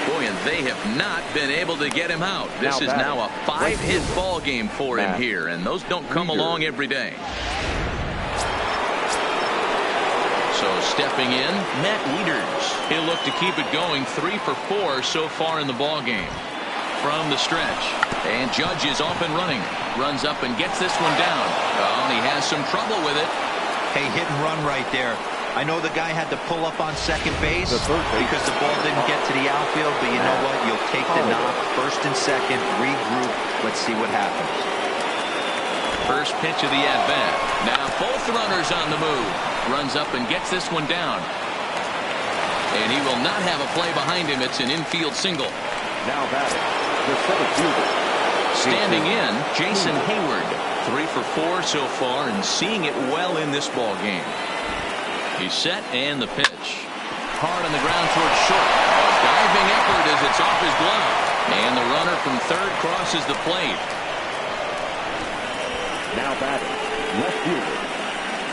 Boy, and they have not been able to get him out. This is now a 5-hit ball game for him here, and those don't come along every day. So stepping in, Matt Wieters. He'll look to keep it going. 3 for 4 so far in the ball game. From the stretch, and Judge is off and running. Runs up and gets this one down. Oh, and he has some trouble with it. Hey, hit and run right there. I know the guy had to pull up on second base because the ball didn't get to the outfield, but you know what? You'll take the knock. First and second, regroup. Let's see what happens. First pitch of the at-bat. Now both runners on the move. Runs up and gets this one down. And he will not have a play behind him. It's an infield single. Now batting, the center fielder. Standing in, Jason Hayward. 3 for 4 so far and seeing it well in this ball game. He's set, and the pitch. Hard on the ground towards short. A diving effort as it's off his glove. And the runner from third crosses the plate. Now batting, left fielder,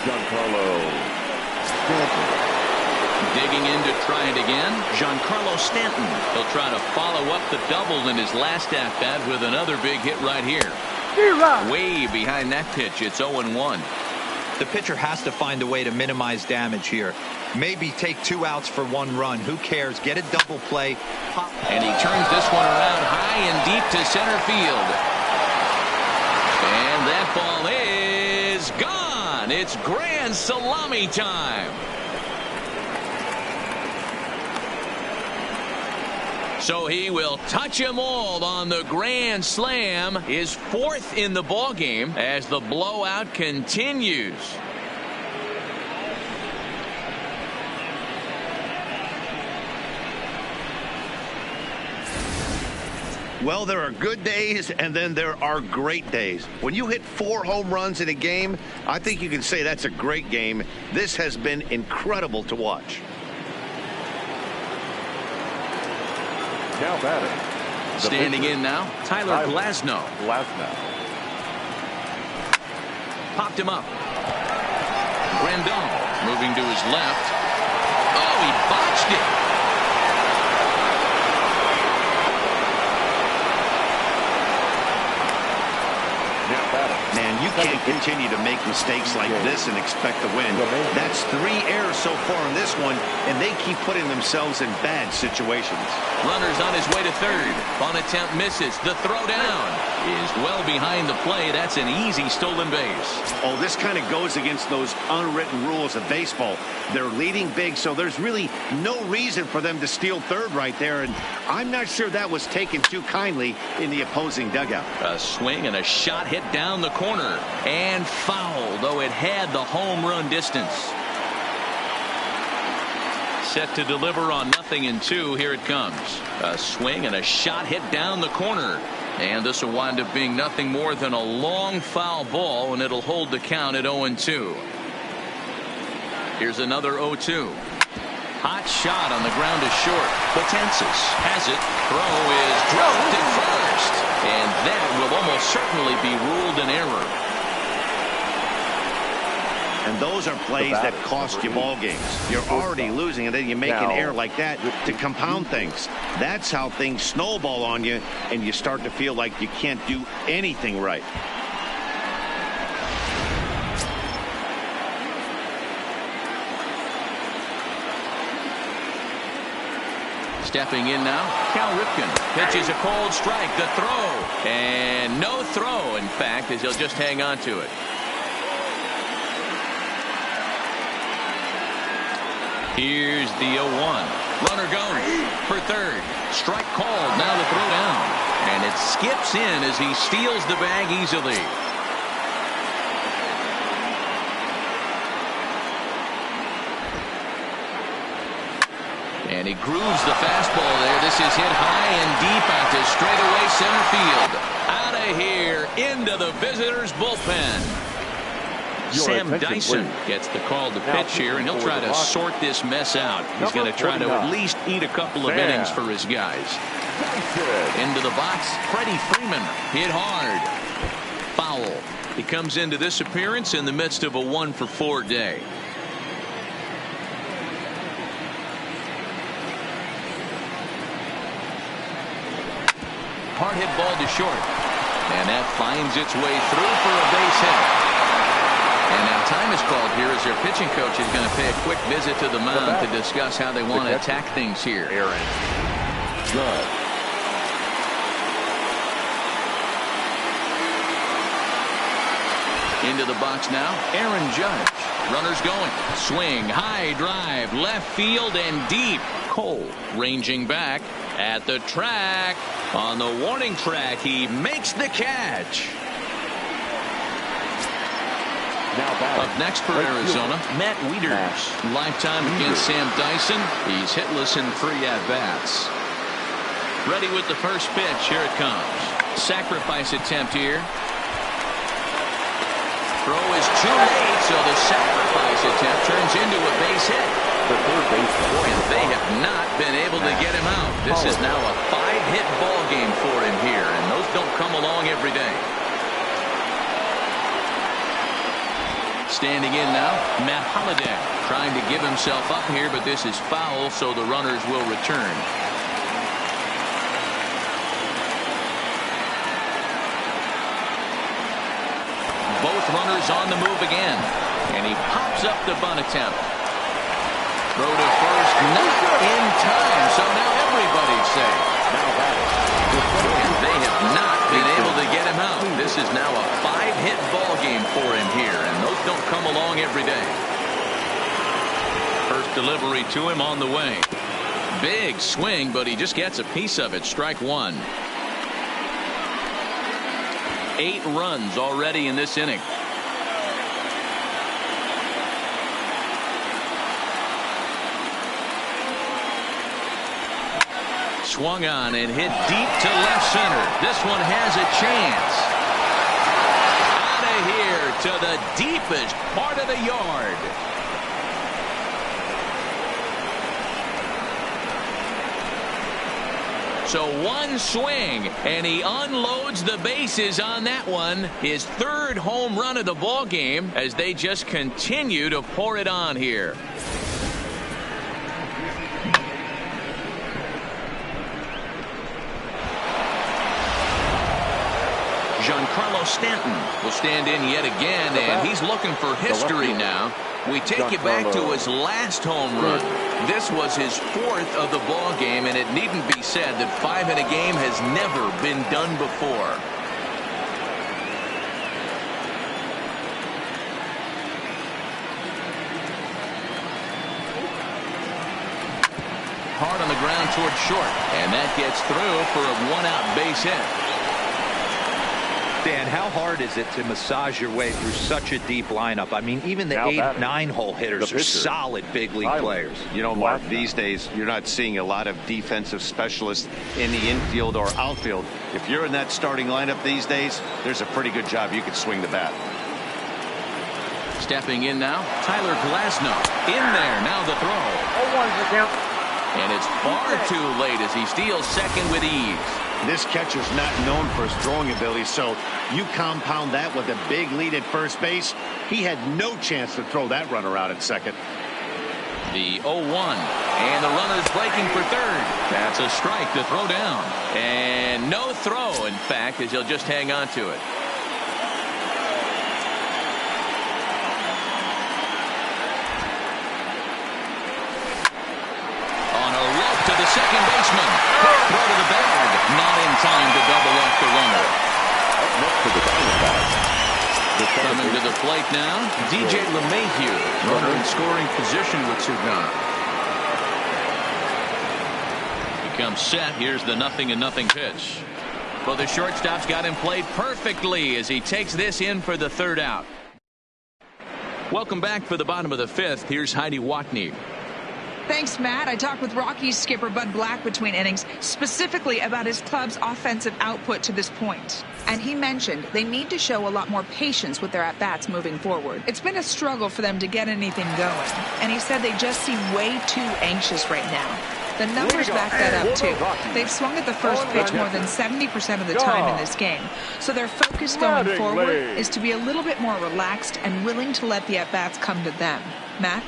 Giancarlo Stanton. Digging in to try it again, Giancarlo Stanton. He'll try to follow up the double in his last at-bat with another big hit right here. Way behind that pitch, it's 0-1. The pitcher has to find a way to minimize damage here. Maybe take 2 outs for 1 run. Who cares? Get a double play. And he turns this one around high and deep to center field. And that ball is gone. It's grand salami time. So he will touch them all on the grand slam. His 4th in the ball game as the blowout continues. Well, there are good days, and then there are great days. When you hit 4 home runs in a game, I think you can say that's a great game. This has been incredible to watch. Now batting. Standing in now, Tyler Glasnow. Popped him up. Grandal moving to his left. Oh, he botched it. Man, you can't continue to make mistakes like this and expect to win. That's 3 errors so far in this one, and they keep putting themselves in bad situations. Runner's on his way to third. Bunt attempt misses. The throw down is well behind the play. That's an easy stolen base. Oh, this kind of goes against those unwritten rules of baseball. They're leading big, so there's really no reason for them to steal third right there, and I'm not sure that was taken too kindly in the opposing dugout. A swing and a shot hit down the corner and foul, though it had the home run distance. Set to deliver on 0-2. Here it comes. A swing and a shot hit down the corner. And this will wind up being nothing more than a long foul ball, and it'll hold the count at 0-2. Here's another 0-2. Hot shot on the ground is short. Potensis has it. Throw is dropped at first. And that will almost certainly be ruled an error. And those are plays that cost you ball games. You're already losing, and then you make an error like that to compound things. That's how things snowball on you, and you start to feel like you can't do anything right. Stepping in now, Cal Ripken pitches a cold strike. The throw, and no throw, in fact, as he'll just hang on to it. Here's the 0-1. Runner goes for third. Strike called. Now the throw down. And it skips in as he steals the bag easily. And he grooves the fastball there. This is hit high and deep out to straightaway center field. Out of here into the visitors' bullpen. Sam Dyson gets the call to pitch here, and he'll try to sort this mess out. He's going to try to at least eat a couple of innings for his guys. Into the box, Freddie Freeman hit hard. Foul. He comes into this appearance in the midst of a 1-for-4 day. Hard hit ball to short, and that finds its way through for a base hit. And now time is called here as their pitching coach is going to pay a quick visit to the mound to discuss how they want to attack things here. Aaron Judge. Into the box now, Aaron Judge. Runners going. Swing, high drive, left field and deep. Cole ranging back at the track. On the warning track, he makes the catch. Up next for Arizona, Matt Wieters. Lifetime against Sam Dyson. He's hitless in 3 at-bats. Ready with the first pitch. Here it comes. Sacrifice attempt here. Throw is too late, so the sacrifice attempt turns into a base hit. The third baseman. And they have not been able to get him out. This is now a 5-hit ball game for him here, and those don't come along every day. Standing in now, Matt Holliday trying to give himself up here, but this is foul, so the runners will return. Both runners on the move again, and he pops up the bunt attempt. Throw to first, not in time, so now everybody's safe. And they have not been able to get him out. This is now a 5-hit ball game for him here, and those don't come along every day. First delivery to him on the way. Big swing, but he just gets a piece of it. Strike one. 8 runs already in this inning. Swung on and hit deep to left center. This one has a chance. Out of here to the deepest part of the yard. So one swing, and he unloads the bases on that one. His 3rd home run of the ball game as they just continue to pour it on here. Giancarlo Stanton will stand in yet again, and he's looking for history now. We take you back to his last home run. This was his 4th of the ball game, and it needn't be said that 5 in a game has never been done before. Hard on the ground towards short, and that gets through for a 1-out base hit. Dan, how hard is it to massage your way through such a deep lineup? I mean, even the 8, 9 hole hitters are solid big league players. You know, Mark, these days you're not seeing a lot of defensive specialists in the infield or outfield. If you're in that starting lineup these days, there's a pretty good job you could swing the bat. Stepping in now, Tyler Glasnow. In there, now the throw. And it's far too late as he steals second with ease. This catcher's not known for his throwing ability, so you compound that with a big lead at first base. He had no chance to throw that runner out at second. The 0-1, and the runner's breaking for third. That's a strike to throw down. And no throw, in fact, as he'll just hang on to it. On a rope to the second baseman. Quick throw to the bag. Not in time to double off the runner. Up next to the Diamondbacks. Coming to the plate now, DJ LeMahieu. Runner in scoring position with two gone. He comes set. Here's the 0-0 pitch. Well, the shortstop's got him played perfectly as he takes this in for the third out. Welcome back for the bottom of the fifth. Here's Heidi Watney. Thanks, Matt. I talked with Rockies skipper Bud Black between innings, specifically about his club's offensive output to this point. And he mentioned they need to show a lot more patience with their at-bats moving forward. It's been a struggle for them to get anything going. And he said they just seem way too anxious right now. The numbers back that up, too. They've swung at the first pitch more than 70% of the time in this game. So their focus going forward is to be a little bit more relaxed and willing to let the at-bats come to them. Matt?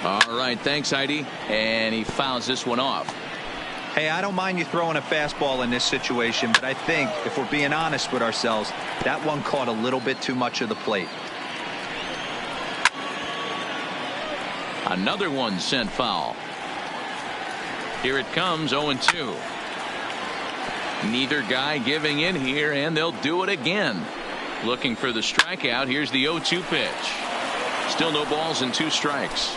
All right, thanks, Heidi. And he fouls this one off. Hey, I don't mind you throwing a fastball in this situation, but I think if we're being honest with ourselves, that one caught a little bit too much of the plate. Another one sent foul. Here it comes, 0-2. Neither guy giving in here, and they'll do it again. Looking for the strikeout. Here's the 0-2 pitch. Still no balls and 2 strikes.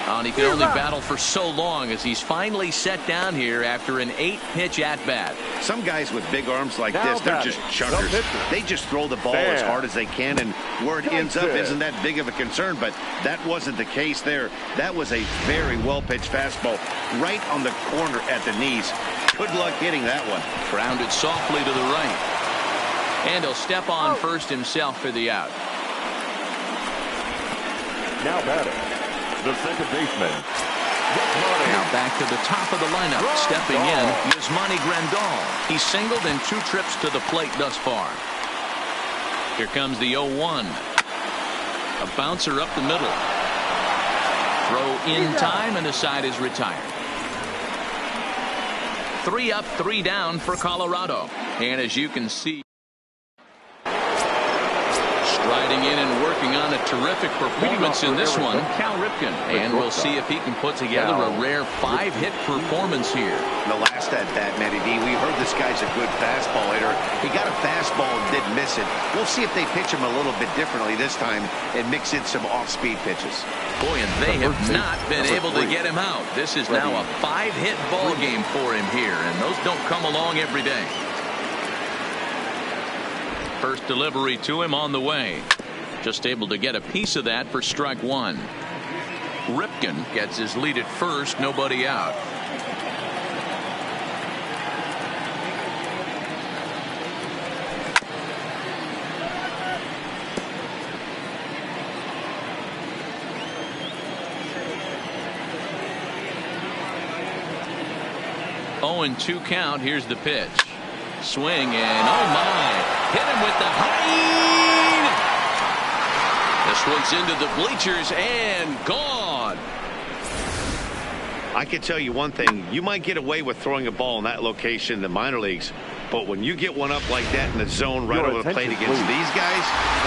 And he can only battle for so long as he's finally set down here after an 8-pitch at-bat. Some guys with big arms like this, they're just chuckers. They just throw the ball as hard as they can, and where it ends up isn't that big of a concern, but that wasn't the case there. That was a very well-pitched fastball right on the corner at the knees. Good luck hitting that one. Grounded softly to the right. And he'll step on first himself for the out. Now batting, the second baseman. Now back to the top of the lineup. Stepping in, Yasmani Grandal. He's singled in 2 trips to the plate thus far. Here comes the 0-1. A bouncer up the middle. Throw in time, and the side is retired. 3 up, 3 down for Colorado. And as you can see, striding in and working on a terrific performance in this one, Cal Ripken. And we'll see if he can put together a rare 5-hit performance here. The last at-bat, Matty D, we heard this guy's a good fastball hitter. He got a fastball and didn't miss it. We'll see if they pitch him a little bit differently this time and mix in some off-speed pitches. Boy, and they have not been able to get him out. This is now a 5-hit ball game for him here, and those don't come along every day. First delivery to him on the way. Just able to get a piece of that for strike 1. Ripken gets his lead at first, nobody out. Oh, and 2 count. Here's the pitch. Swing, and oh my, hit him with the height. This one's into the bleachers and gone. I can tell you one thing. You might get away with throwing a ball in that location in the minor leagues, but when you get one up like that in the zone right over the plate against these guys,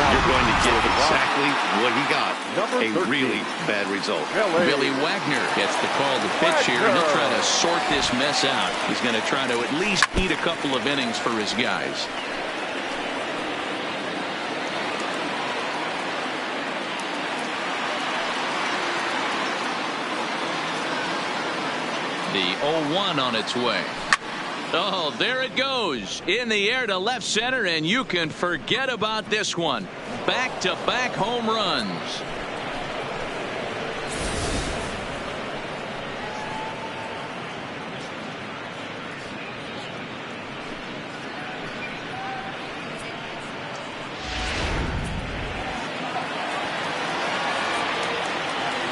you're going to get exactly what he got. A really bad result. Billy Wagner gets the call to pitch here, and he'll try to sort this mess out. He's going to try to at least eat a couple of innings for his guys. The 0-1 on its way. Oh, there it goes. In the air to left center, and you can forget about this one. Back-to-back home runs.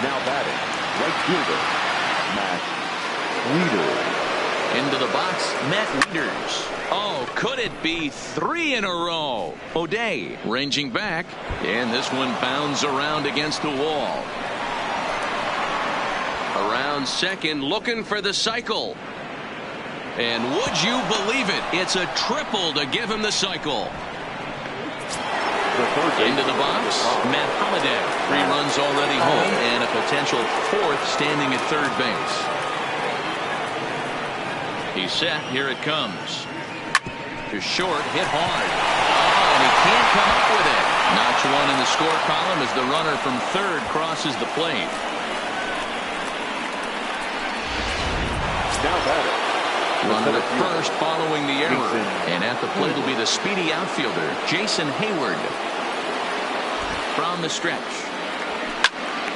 Now batting, right fielder, Matt Wieters. Into the box, Matt Wieters. Oh, could it be 3 in a row? O'Day ranging back, and this one bounds around against the wall. Around second, looking for the cycle. And would you believe it? It's a triple to give him the cycle. Into the box, Matt Holliday. 3 runs already home and a potential 4th standing at third base. He's set. Here it comes. To short, hit hard. Oh, and he can't come up with it. Notch 1 in the score column as the runner from third crosses the plate. Now batting. Runner at first following the error. And at the plate will be the speedy outfielder, Jason Hayward. From the stretch.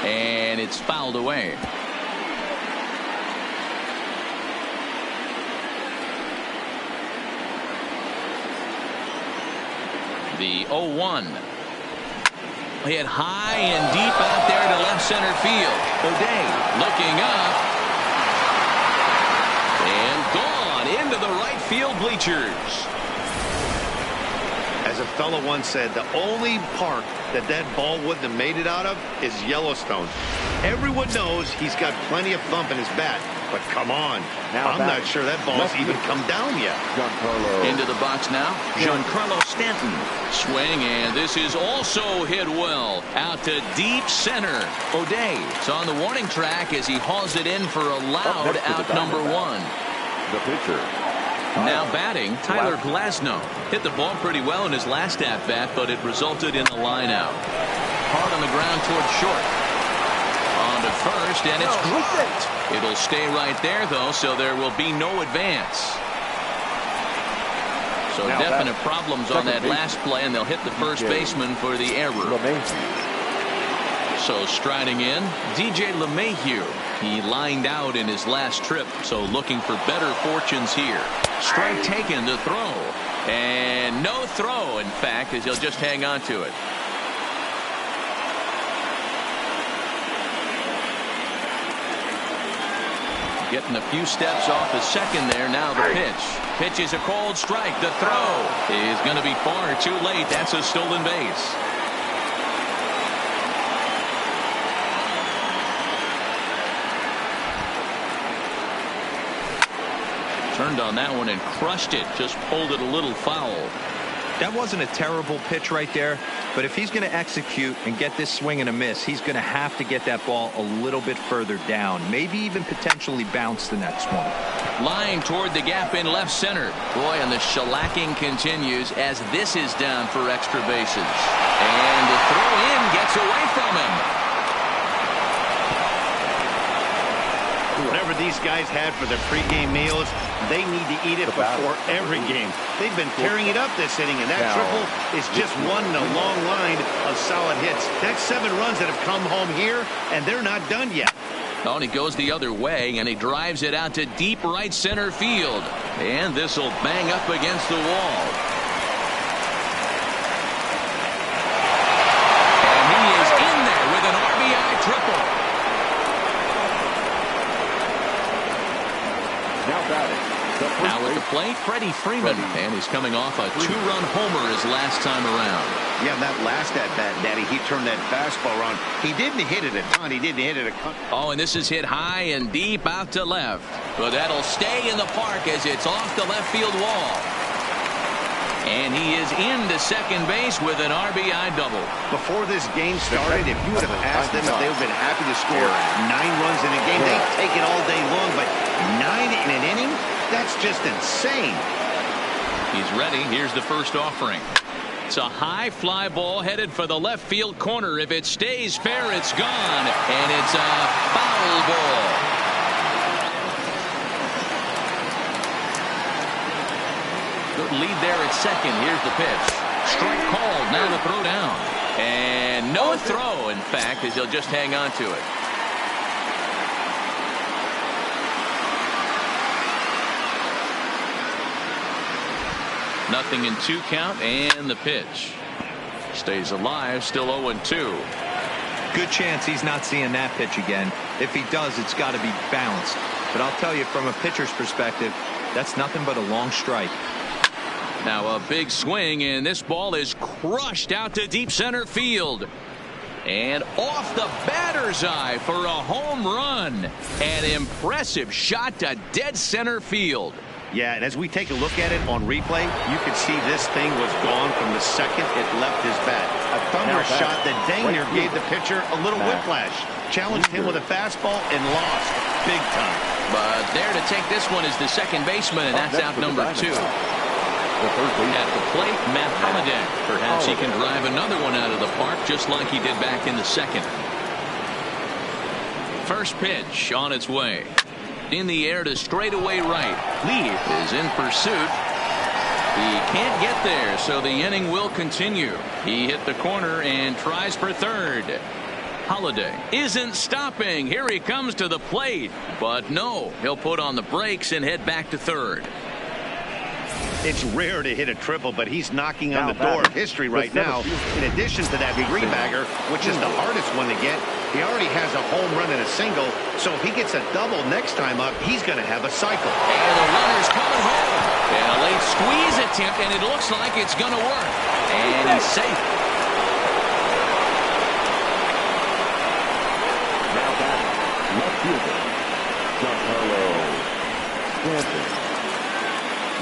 And it's fouled away. The 0-1. Hit high and deep out there to left center field. O'Day looking up. And gone into the right field bleachers. As a fellow once said, the only park that ball wouldn't have made it out of is Yellowstone. Everyone knows he's got plenty of thump in his bat, but come on. I'm not sure that ball's even come down yet. Into the box now, Giancarlo Stanton. Swing, and this is also hit well. Out to deep center. O'Day is on the warning track as he hauls it in for a loud out number 1. The pitcher. Now batting, Tyler Glasnow. Hit the ball pretty well in his last at-bat, but it resulted in a line out. Hard on the ground towards short. On to first, and it's dropped. It'll stay right there, though, so there will be no advance. So now definite problems on that last play, and they'll hit the first baseman for the error. So striding in, DJ LeMahieu. He lined out in his last trip, so looking for better fortunes here. Strike taken to throw. And no throw, in fact, as he'll just hang on to it. Getting a few steps off the second there. Now the pitch. Pitch is a cold strike. The throw is going to be far too late. That's a stolen base. Turned on that one and crushed it. Just pulled it a little foul. That wasn't a terrible pitch right there, but if he's going to execute and get this swing and a miss, he's going to have to get that ball a little bit further down, maybe even potentially bounce the next one. Line toward the gap in left center. Boy, and the shellacking continues as this is down for extra bases. And the throw in gets away from him. Whatever these guys had for their pregame meals, they need to eat it before every game. They've been tearing it up this inning, and that triple is just one in a long line of solid hits. That's 7 runs that have come home here, and they're not done yet. Oh, and he goes the other way, and he drives it out to deep right center field. And this will bang up against the wall. And he is in there with an RBI triple. Now at the plate, Freddie Freeman. And he's coming off a 2-run homer his last time around. Yeah, that last at-bat, Daddy, he turned that fastball around. He didn't hit it a ton. He didn't hit it a ton. Oh, and this is hit high and deep out to left. But that'll stay in the park as it's off the left field wall. And he is into second base with an RBI double. Before this game started, if you would have asked them if they would have been happy to score 9 runs in a game, they'd take it all day long. But 9 in an inning? That's just insane. He's ready. Here's the first offering. It's a high fly ball headed for the left field corner. If it stays fair, it's gone. And it's a foul ball. Good lead there at second. Here's the pitch. Strike called. Now the throw down. And no throw, in fact, as he'll just hang on to it. Nothing in 2 count, and the pitch. Stays alive, still 0-2. Good chance he's not seeing that pitch again. If he does, it's got to be balanced. But I'll tell you, from a pitcher's perspective, that's nothing but a long strike. Now a big swing, and this ball is crushed out to deep center field. And off the batter's eye for a home run. An impressive shot to dead center field. Yeah, and as we take a look at it on replay, you can see this thing was gone from the second it left his bat. A thunderous shot that dang near gave the pitcher a little whiplash. Challenged him with a fastball and lost big time. But there to take this one is the second baseman, and that's out number 2. At the plate, Matt Holliday. Perhaps he can drive another one out of the park just like he did back in the second. First pitch on its way. In the air to straightaway right. Leaf is in pursuit. He can't get there, so the inning will continue. He hit the corner and tries for third. Holliday isn't stopping. Here he comes to the plate. But no, he'll put on the brakes and head back to third. It's rare to hit a triple, but he's knocking on the door of history right now. In addition to that three-bagger, which is the hardest one to get, he already has a home run and a single, so if he gets a double next time up, he's going to have a cycle. And the runner's coming home. And a late squeeze attempt, and it looks like it's going to work. And he's safe. Now back, left fielder, Giancarlo Stanton.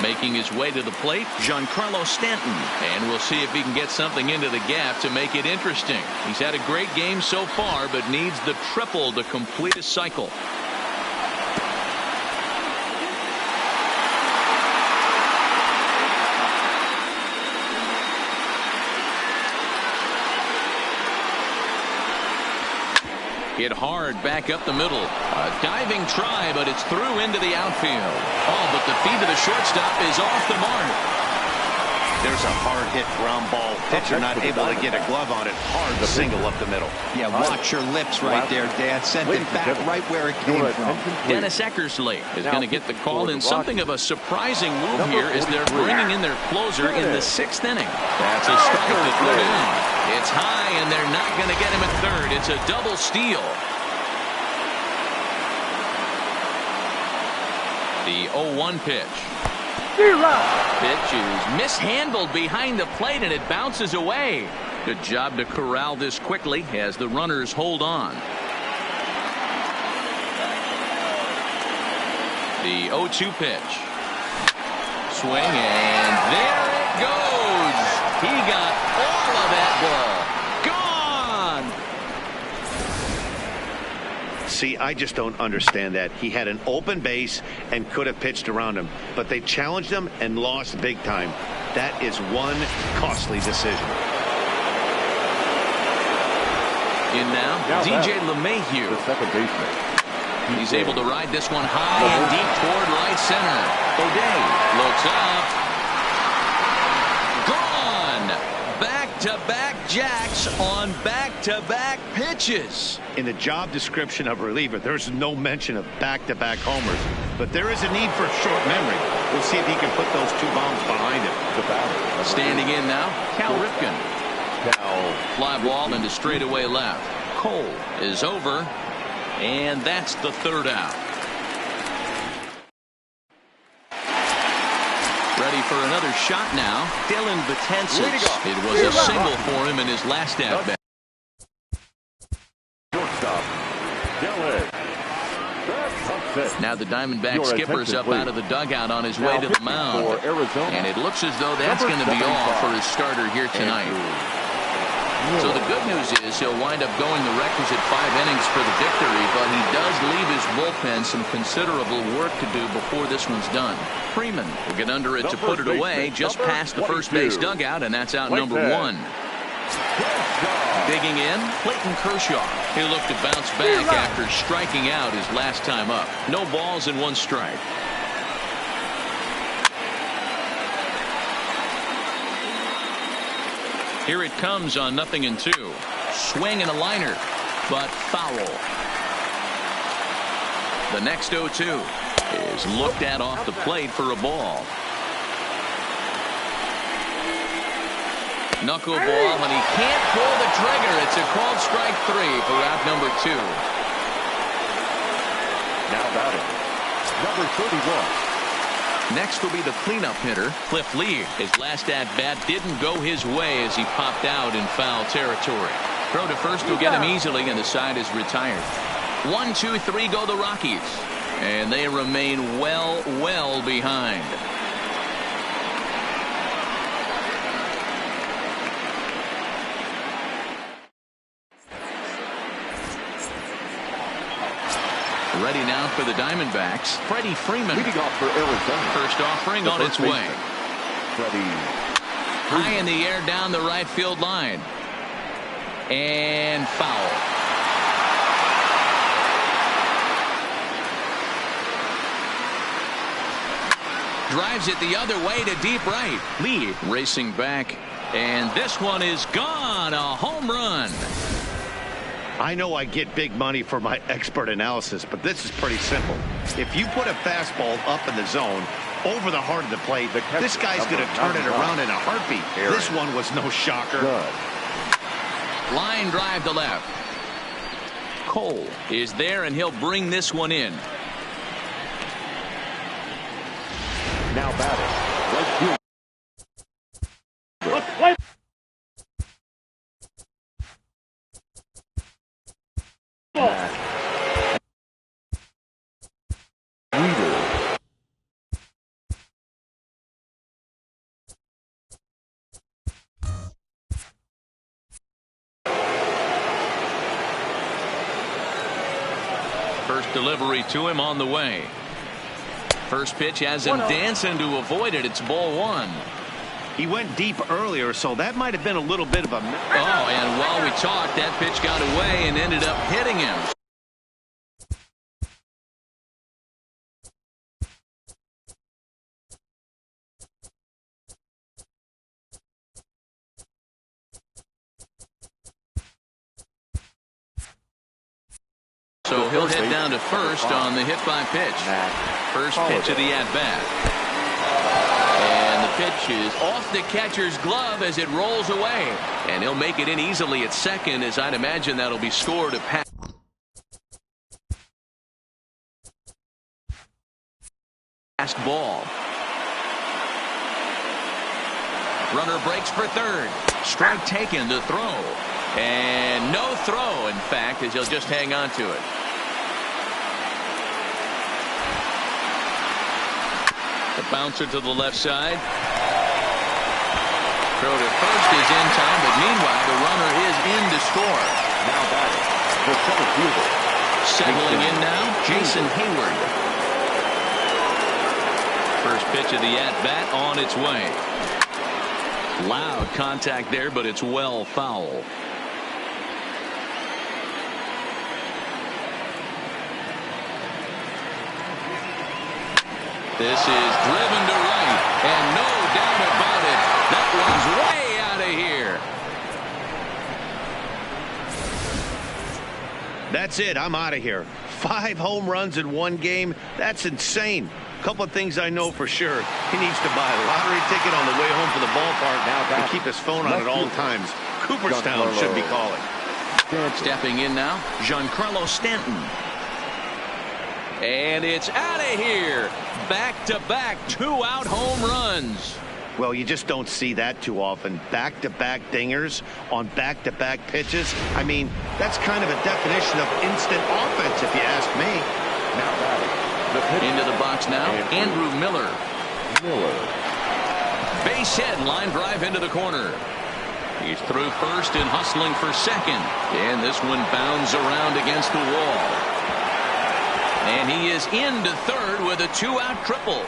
Making his way to the plate, Giancarlo Stanton. And we'll see if he can get something into the gap to make it interesting. He's had a great game so far, but needs the triple to complete his cycle. Hit hard back up the middle. A diving try, but it's through into the outfield. Oh, but the feet of the shortstop is off the mark. There's a hard hit ground ball. Pitcher not able to get a glove on it. Hard single up the middle. Yeah, watch your lips right there, Dad. Sent it back right where it came from. Dennis Eckersley is going to get the call, and something of a surprising move here is they're bringing in their closer in the 6th inning. That's a strike to throw down. It's high, and they're not going to get him at third. It's a double steal. The 0-1 pitch. Pitch is mishandled behind the plate, and it bounces away. Good job to corral this quickly as the runners hold on. The 0-2 pitch. Swing, and there it goes. He got all of that ball. Gone. See, I just don't understand that. He had an open base and could have pitched around him, but they challenged him and lost big time. That is one costly decision. In now DJ LeMahieu. The second baseman. He's able to ride this one high and deep toward right center. O'Day looks up. Gone. Back-to-back jacks on back-to-back pitches. In the job description of reliever, there's no mention of back-to-back homers, but there is a need for short memory. We'll see if he can put those 2 bombs behind him. Standing in now, Cal Ripken. Fly ball into straightaway left. Cole is over, and that's the 3rd out. Ready for another shot now. Dylan Betances. It was a single for him in his last at-bat. Now the Diamondback skipper's up out of the dugout on his way to the mound. And it looks as though that's going to be all for his starter here tonight. So the good news is he'll wind up going the requisite 5 innings for the victory, but he does leave his bullpen some considerable work to do before this one's done. Freeman will get under it to put it away just past the first base dugout, and that's out number 1. Digging in, Clayton Kershaw. He'll look to bounce back after striking out his last time up. No balls and 1 strike. Here it comes on 0-2. Swing and a liner, but foul. The next 0-2 is looked at off the plate for a ball. Knuckleball, and he can't pull the trigger. It's a called strike 3 for out number 2. Now batting, number 31. Next will be the cleanup hitter, Cliff Lee. His last at-bat didn't go his way as he popped out in foul territory. Throw to first will get him easily, and the side is retired. 1, 2, 3 go the Rockies, and they remain well behind. Ready now for the Diamondbacks, Freddie Freeman. Leading off for Arizona. First offering on its way. Freddie. High in the air down the right field line. And foul. Drives it the other way to deep right. Lee racing back. And this one is gone. A home run. I know I get big money for my expert analysis, but this is pretty simple. If you put a fastball up in the zone, over the heart of the plate, this guy's going to turn it around in a heartbeat. This one was no shocker. Good. Line drive to left. Cole is there, and he'll bring this one in. Now batting, right field. First delivery to him on the way. First pitch has him dancing to avoid it. It's ball 1. He went deep earlier, so that might have been a little bit of a... Oh, and while we talked, that pitch got away and ended up hitting him. So he'll head down to first on the hit by pitch. First pitch of the at-bat. And the pitch is off the catcher's glove as it rolls away. And he'll make it in easily at second, as I'd imagine that'll be scored a pass. Last ball. Runner breaks for third. Strike taken to throw. And no throw, in fact, as he'll just hang on to it. The bouncer to the left side. Throw to first is in time, but meanwhile, the runner is in to score. Now batting, the center fielder. Settling in now, Jason Hayward. First pitch of the at-bat on its way. Loud contact there, but it's well foul. This is driven to right, and no doubt about it, that one's way out of here. That's it. I'm out of here. 5 home runs in one game. That's insane. A couple of things I know for sure. He needs to buy a lottery ticket on the way home from the ballpark now to keep his phone on at all times. Cooperstown should be calling. Stepping in now, Giancarlo Stanton. And it's out of here. Back-to-back 2-out home runs. Well, you just don't see that too often. Back-to-back dingers on back-to-back pitches. I mean, that's kind of a definition of instant offense, if you ask me. Now batting, the pitcher. Into the box now, Andrew Miller. Base hit, line drive into the corner. He's through first and hustling for second. And this one bounds around against the wall. And he is into third with a 2-out triple.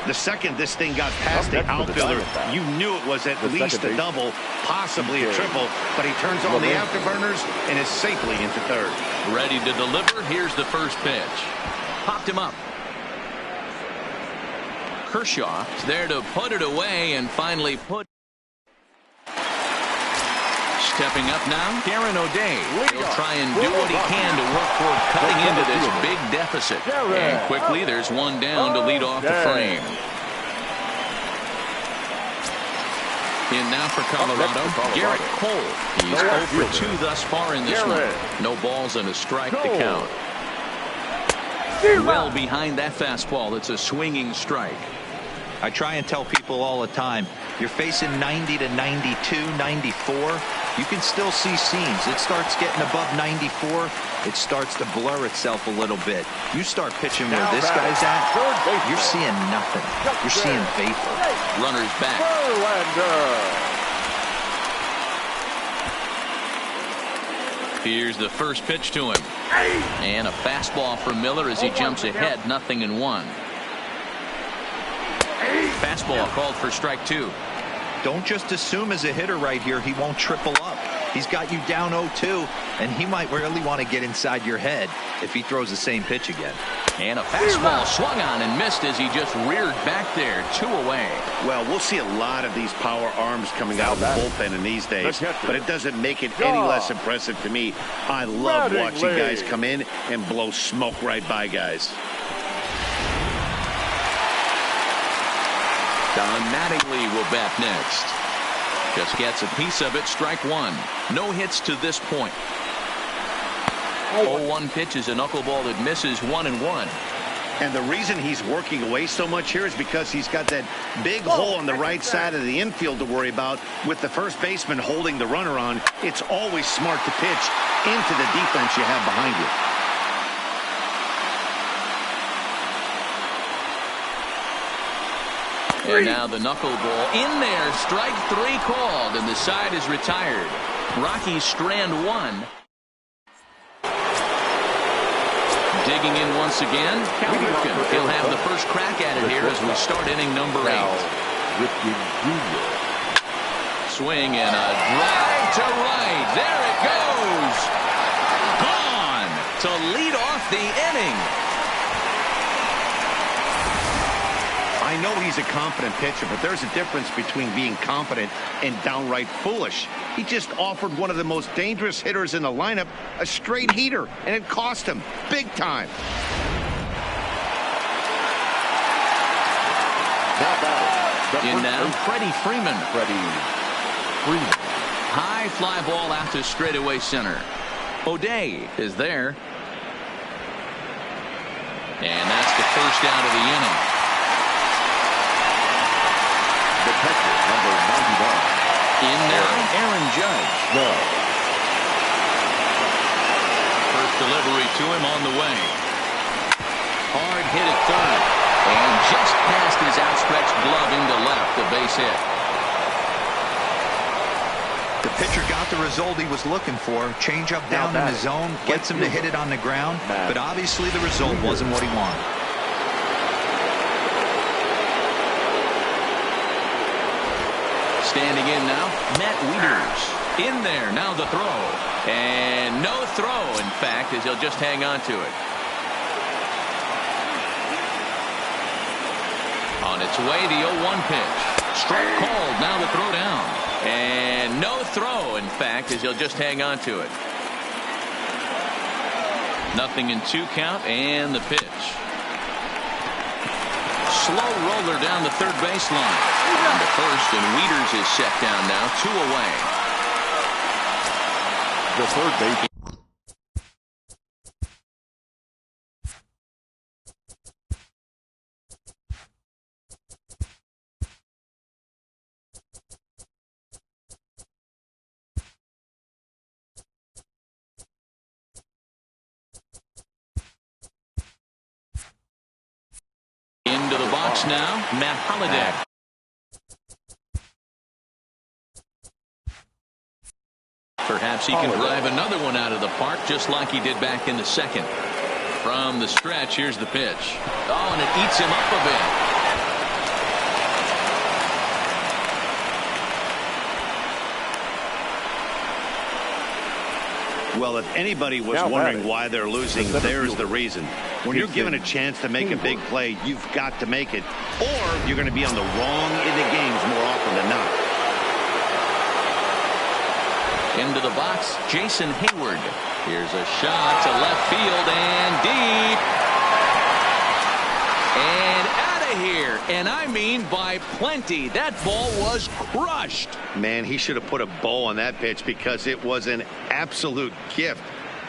The second this thing got past the outfielder, you knew it was at least a double, possibly a triple, but he turns on the afterburners and is safely into third. Ready to deliver. Here's the first pitch. Popped him up. Kershaw is there to put it away and finally put. Stepping up now, Karen O'Day. He'll try and do what he can to work toward cutting into this big deficit. And quickly, there's one down to lead off the frame. In now for Colorado, Garrett Cole. He's 0 for 2 thus far in this one. No balls and a strike to count. Well behind that fastball. It's a swinging strike. I try and tell people all the time, you're facing 90 to 92, 94. You can still see seams. It starts getting above 94. It starts to blur itself a little bit. You start pitching where this guy's at, you're seeing nothing. You're seeing vapor. Runners back. Here's the first pitch to him. And a fastball from Miller as he jumps ahead, 0-1. Fastball called for strike 2. Don't just assume as a hitter right here he won't triple up. He's got you down 0-2, and he might really want to get inside your head if he throws the same pitch again. And a fastball swung on and missed as he just reared back there, 2 away. Well, we'll see a lot of these power arms coming out of the bullpen in these days, but it doesn't make it any less impressive to me. I love watching guys come in and blow smoke right by guys. Don Mattingly will bat next. Just gets a piece of it, strike 1. No hits to this point. 0-1 pitch is a knuckleball that misses 1-1. And the reason he's working away so much here is because he's got that big hole on the right side of the infield to worry about. With the first baseman holding the runner on, it's always smart to pitch into the defense you have behind you. And now the knuckleball in there. Strike 3 called, and the side is retired. Rockies strand 1. Digging in once again, Cal Ripken. He'll have the first crack at it here as we start inning number 8. Swing and a drive to right. There it goes. Gone to lead off the inning. I know he's a confident pitcher, but there's a difference between being confident and downright foolish. He just offered one of the most dangerous hitters in the lineup a straight heater, and it cost him big time. In now, Freddie Freeman. High fly ball out to straightaway center. O'Day is there. And that's the first out of the inning. Number 91. In now, Aaron Judge. First delivery to him on the way. Hard hit at third. And just past his outstretched glove into left, a base hit. The pitcher got the result he was looking for. Change up down in the zone, gets him to hit it on the ground, but obviously the result wasn't what he wanted. Standing in now, Matt Wieters. In there, now the throw. And no throw, in fact, as he'll just hang on to it. On its way, the 0-1 pitch. Strike called, now the throw down. And no throw, in fact, as he'll just hang on to it. 0-2 count, and the pitch. Slow roller down the third baseline. On to first, and Wieters is set down now, 2 away. The third base. Into the box now, Matt Holliday. Perhaps he can drive another one out of the park just like he did back in the second. From the stretch, here's the pitch. Oh, and it eats him up a bit. Well, if anybody was wondering why they're losing, there's the reason. When you're given a chance to make a big play, you've got to make it, or you're going to be on the wrong end of games more often than not. Into the box, Jason Hayward. Here's a shot to left field and deep. And out of here. And I mean by plenty. That ball was crushed. Man, he should have put a bow on that pitch because it was an absolute gift.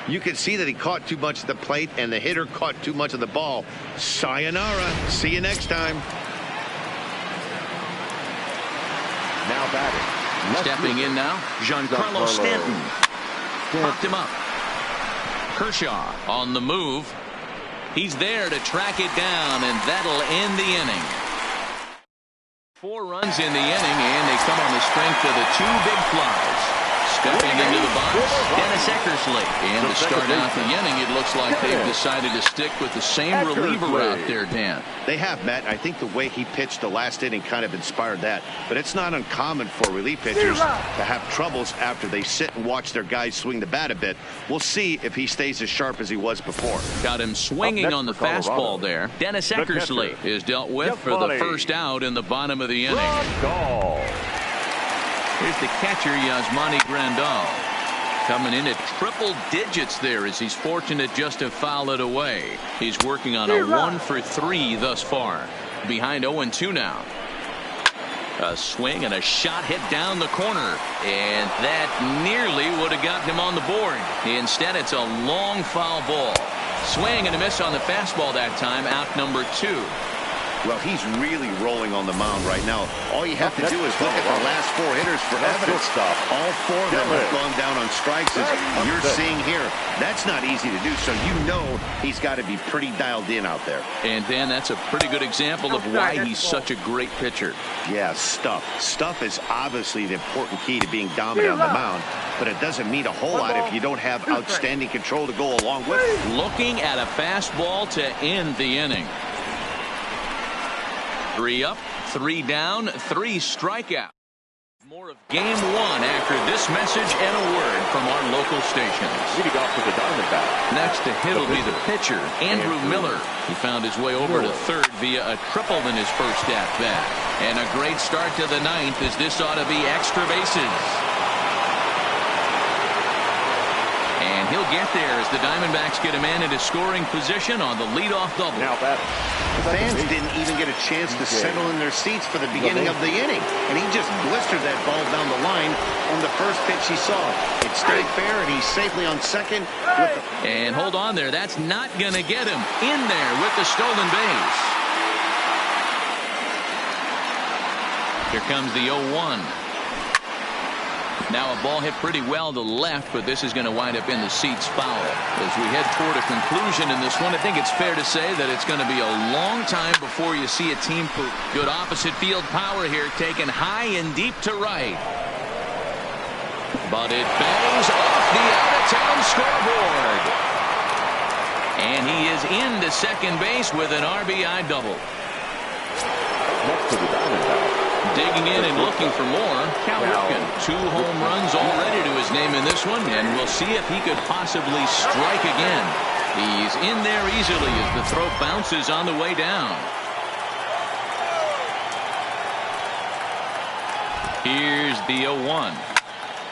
You could see that he caught too much of the plate and the hitter caught too much of the ball. Sayonara. See you next time. Now batting. Stepping in now, Giancarlo Stanton. Popped him up. Kershaw on the move. He's there to track it down, and that'll end the inning. 4 runs in the inning, and they come on the strength of the 2 big flies. Stepping into the box, Dennis Eckersley. And to start out the inning, it looks like they've decided to stick with the same reliever out there, Dan. They have, Matt. I think the way he pitched the last inning kind of inspired that. But it's not uncommon for relief pitchers to have troubles after they sit and watch their guys swing the bat a bit. We'll see if he stays as sharp as he was before. Got him swinging on the fastball there. Dennis Eckersley is dealt with for the first out in the bottom of the inning. Here's the catcher, Yasmani Grandal. Coming in at triple digits there as he's fortunate just to foul it away. He's working on a 1 for 3 thus far. Behind 0-2 now. A swing and a shot hit down the corner. And that nearly would have gotten him on the board. Instead, it's a long foul ball. Swing and a miss on the fastball that time. Out number 2. Well, he's really rolling on the mound right now. All you have to do is look at the last 4 hitters for evidence. All 4 of them have gone down on strikes, as you're seeing here. That's not easy to do, so you know he's got to be pretty dialed in out there. And, Dan, that's a pretty good example of why he's such a great pitcher. Yeah, stuff. Stuff is obviously the important key to being dominant on the mound, but it doesn't mean a whole lot if you don't have outstanding control to go along with it. Looking at a fastball to end the inning. 3 up, 3 down, 3 strikeouts. More of game 1 after this message and a word from our local stations. Leading off with the Diamondbacks. Next to hit will be the pitcher, Andrew Miller. He found his way over to third via a triple in his first at-bat. And a great start to the 9th, as this ought to be extra bases. And he'll get there as the Diamondbacks get a man into scoring position on the leadoff double. Now batting. Fans didn't even get a chance to settle in their seats for the beginning of the inning, and he just blistered that ball down the line on the first pitch he saw. It stayed fair, and he's safely on second. And hold on there. That's not going to get him in there with the stolen base. Here comes the 0-1. Now a ball hit pretty well to the left, but this is going to wind up in the seats foul. As we head toward a conclusion in this one, I think it's fair to say that it's going to be a long time before you see a team for good opposite field power here, taken high and deep to right. But it bangs off the out-of-town scoreboard. And he is into second base with an RBI double. Next to the Diamondbacks. Digging in and looking for more, Cal Ripken. 2 home runs already to his name in this one, and we'll see if he could possibly strike again. He's in there easily as the throw bounces on the way down. Here's the 0-1.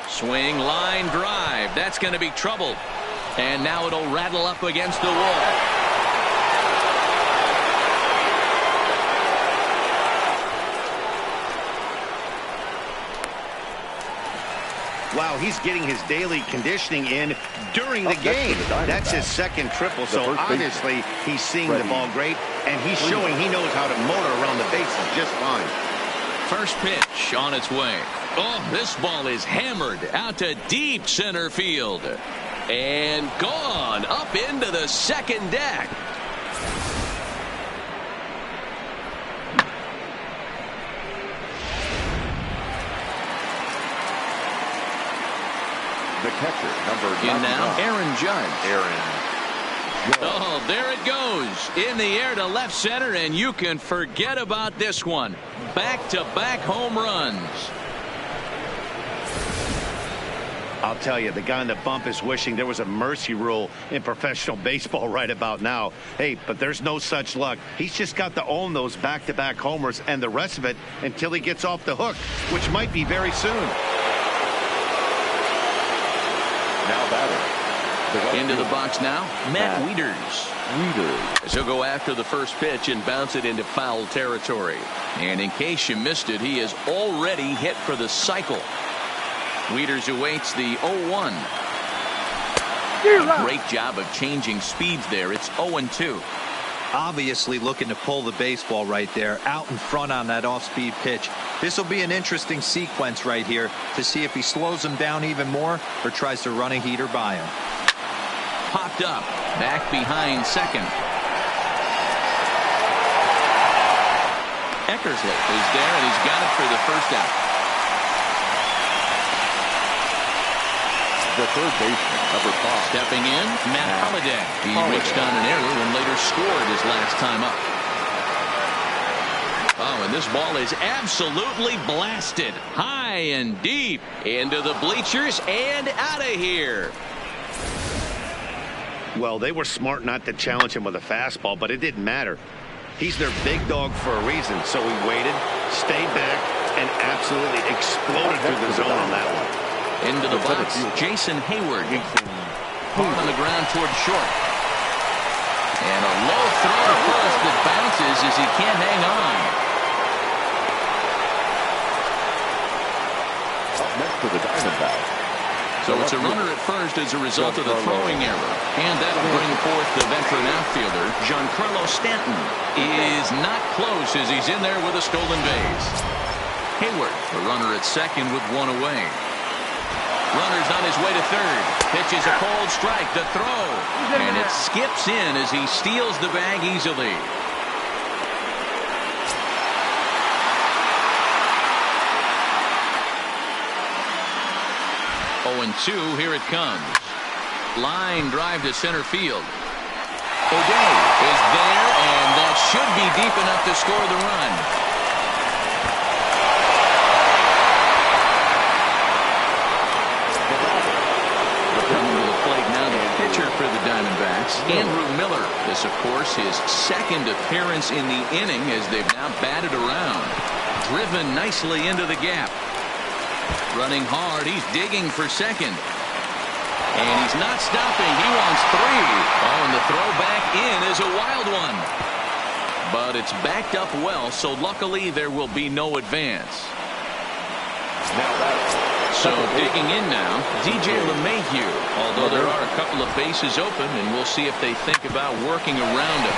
Swing, line drive. That's going to be trouble. And now it'll rattle up against the wall. Wow, he's getting his daily conditioning in during the game. That's his second triple, so obviously he's seeing the ball great, and he's showing he knows how to motor around the bases just fine. First pitch on its way. Oh, this ball is hammered out to deep center field. And gone up into the second deck. The catcher, number 9. In now, Aaron Judge. Aaron. Oh, there it goes. In the air to left center, and you can forget about this one. Back-to-back home runs. I'll tell you, the guy on the bump is wishing there was a mercy rule in professional baseball right about now. Hey, but there's no such luck. He's just got to own those back-to-back homers and the rest of it until he gets off the hook, which might be very soon. Now batting. Into the box now, Matt Wieters. As he'll go after the first pitch and bounce it into foul territory. And in case you missed it, he has already hit for the cycle. Wieters awaits the 0-1. A great job of changing speeds there. It's 0-2. Obviously looking to pull the baseball right there, out in front on that off-speed pitch. This will be an interesting sequence right here to see if he slows him down even more or tries to run a heater by him. Popped up, back behind second. Eckersley is there, and he's got it for the first out. The third baseman, number 5. Stepping in, Matt Holliday. He reached on an error and later scored his last time up. Oh, and this ball is absolutely blasted. High and deep into the bleachers and out of here. Well, they were smart not to challenge him with a fastball, but it didn't matter. He's their big dog for a reason, so he waited, stayed back, and absolutely exploded through the zone on that one. Into the box, Jason Hayward. Hard on the ground toward short. And a low throw to first that bounces as he can't hang on. Up next for the Diamondbacks. So it's a runner at first as a result of the throwing error. And that'll bring forth the veteran outfielder, Giancarlo Stanton. Is not close as he's in there with a stolen base. Hayward, the runner at second with one away. Runner's on his way to third. Pitches a cold strike. The throw. And it skips in as he steals the bag easily. 0-2, here it comes. Line drive to center field. O'Day is there, and that should be deep enough to score the run. Coming to the plate now, the pitcher for the Diamondbacks, Andrew Miller. This, of course, his second appearance in the inning as they've now batted around. Driven nicely into the gap. Running hard, he's digging for second. And he's not stopping, he wants 3. Oh, and the throw back in is a wild one. But it's backed up well, so luckily there will be no advance. So digging in now, DJ LeMahieu. Although there are a couple of bases open, and we'll see if they think about working around him.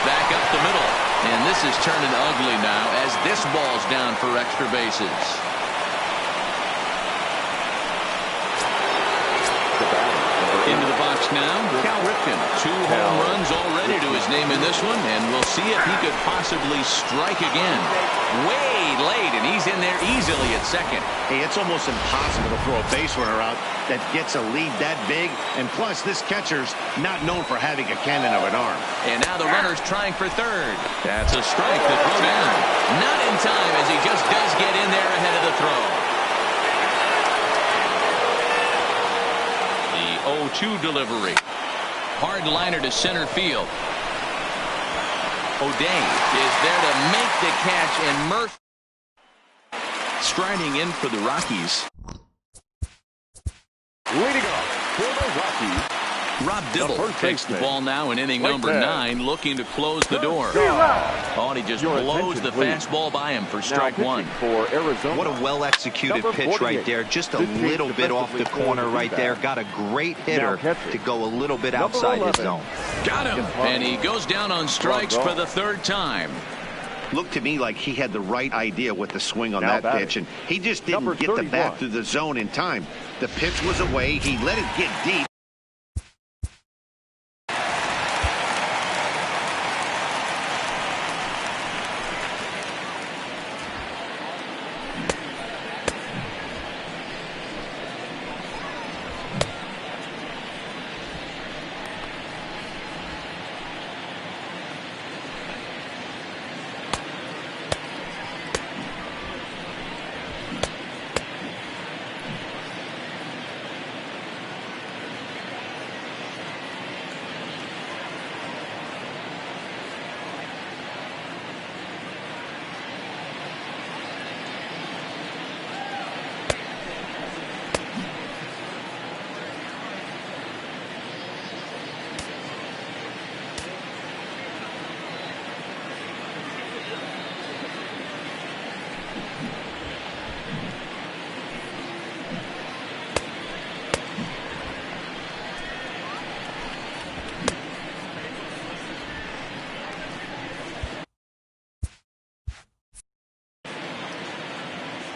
Back up the middle. And this is turning ugly now as this ball's down for extra bases. Into the box now, Cal Ripken. 2 home runs already to his name in this one, and we'll see if he could possibly strike again. Way late, and he's in there easily at second. Hey, it's almost impossible to throw a base runner out that gets a lead that big, and plus this catcher's not known for having a cannon of an arm. And now the runner's trying for third. That's a strike to throw down. Not in time as he just does get in there ahead of the throw. 0-2 delivery. Hard liner to center field. O'Day is there to make the catch, and Murphy striding in for the Rockies. Leading off for the Rockies. Rob Dibble takes the ball now in inning number 9, looking to close the door. Oh, and he just blows the fastball by him for strike 1. For Arizona. What a well-executed pitch right there. Just a little bit off the corner right there. Got a great hitter to go a little bit outside his zone. Got him. And he goes down on strikes for the 3rd time. Looked to me like he had the right idea with the swing on that pitch, and he just didn't get the bat through the zone in time. The pitch was away. He let it get deep.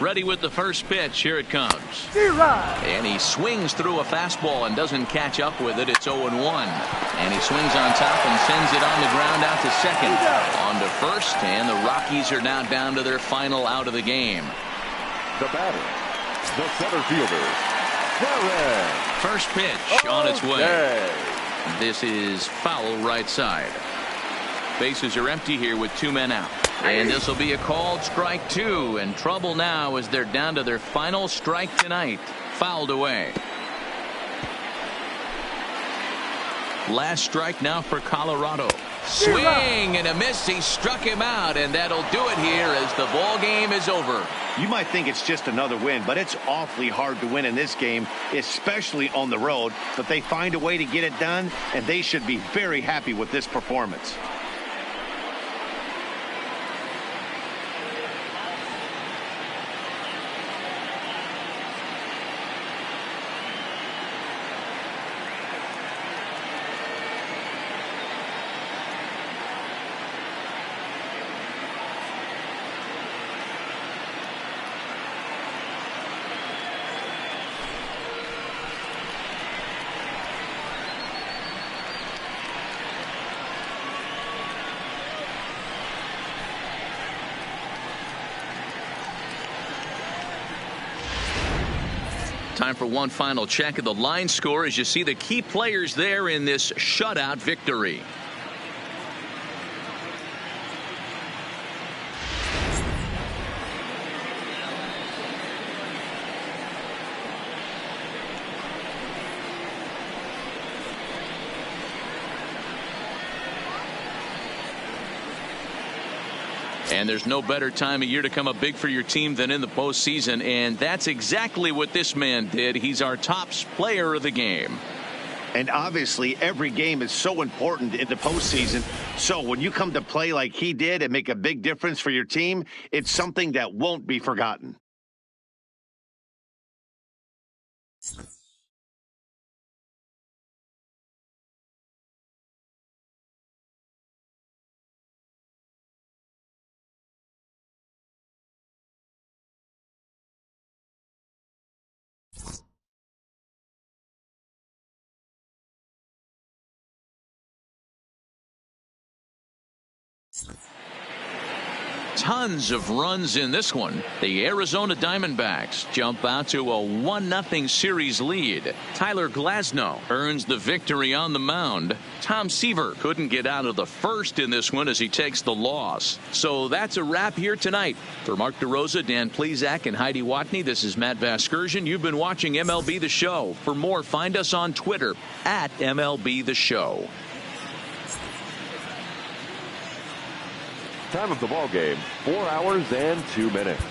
Ready with the first pitch. Here it comes. And he swings through a fastball and doesn't catch up with it. It's 0-1. And he swings on top and sends it on the ground out to second. On to first, and the Rockies are now down to their final out of the game. The batter, the center fielder, Suarez. First pitch on its way. This is foul right side. Bases are empty here with 2 men out. And this will be a called strike 2. And trouble now as they're down to their final strike tonight. Fouled away. Last strike now for Colorado. Swing and a miss. He struck him out, and that'll do it here as the ball game is over. You might think it's just another win, but it's awfully hard to win in this game, especially on the road. But they find a way to get it done, and they should be very happy with this performance. Time for one final check of the line score as you see the key players there in this shutout victory. And there's no better time of year to come up big for your team than in the postseason, and that's exactly what this man did. He's our top player of the game. And obviously every game is so important in the postseason. So when you come to play like he did and make a big difference for your team, it's something that won't be forgotten. Tons of runs in this one. The Arizona Diamondbacks jump out to a 1-0 series lead. Tyler Glasnow earns the victory on the mound. Tom Seaver couldn't get out of the first in this one as he takes the loss. So that's a wrap here tonight. For Mark DeRosa, Dan Plesac, and Heidi Watney, this is Matt Vasgersian. You've been watching MLB The Show. For more, find us on Twitter at MLB The Show. Time of the ball game, 4 hours and 2 minutes.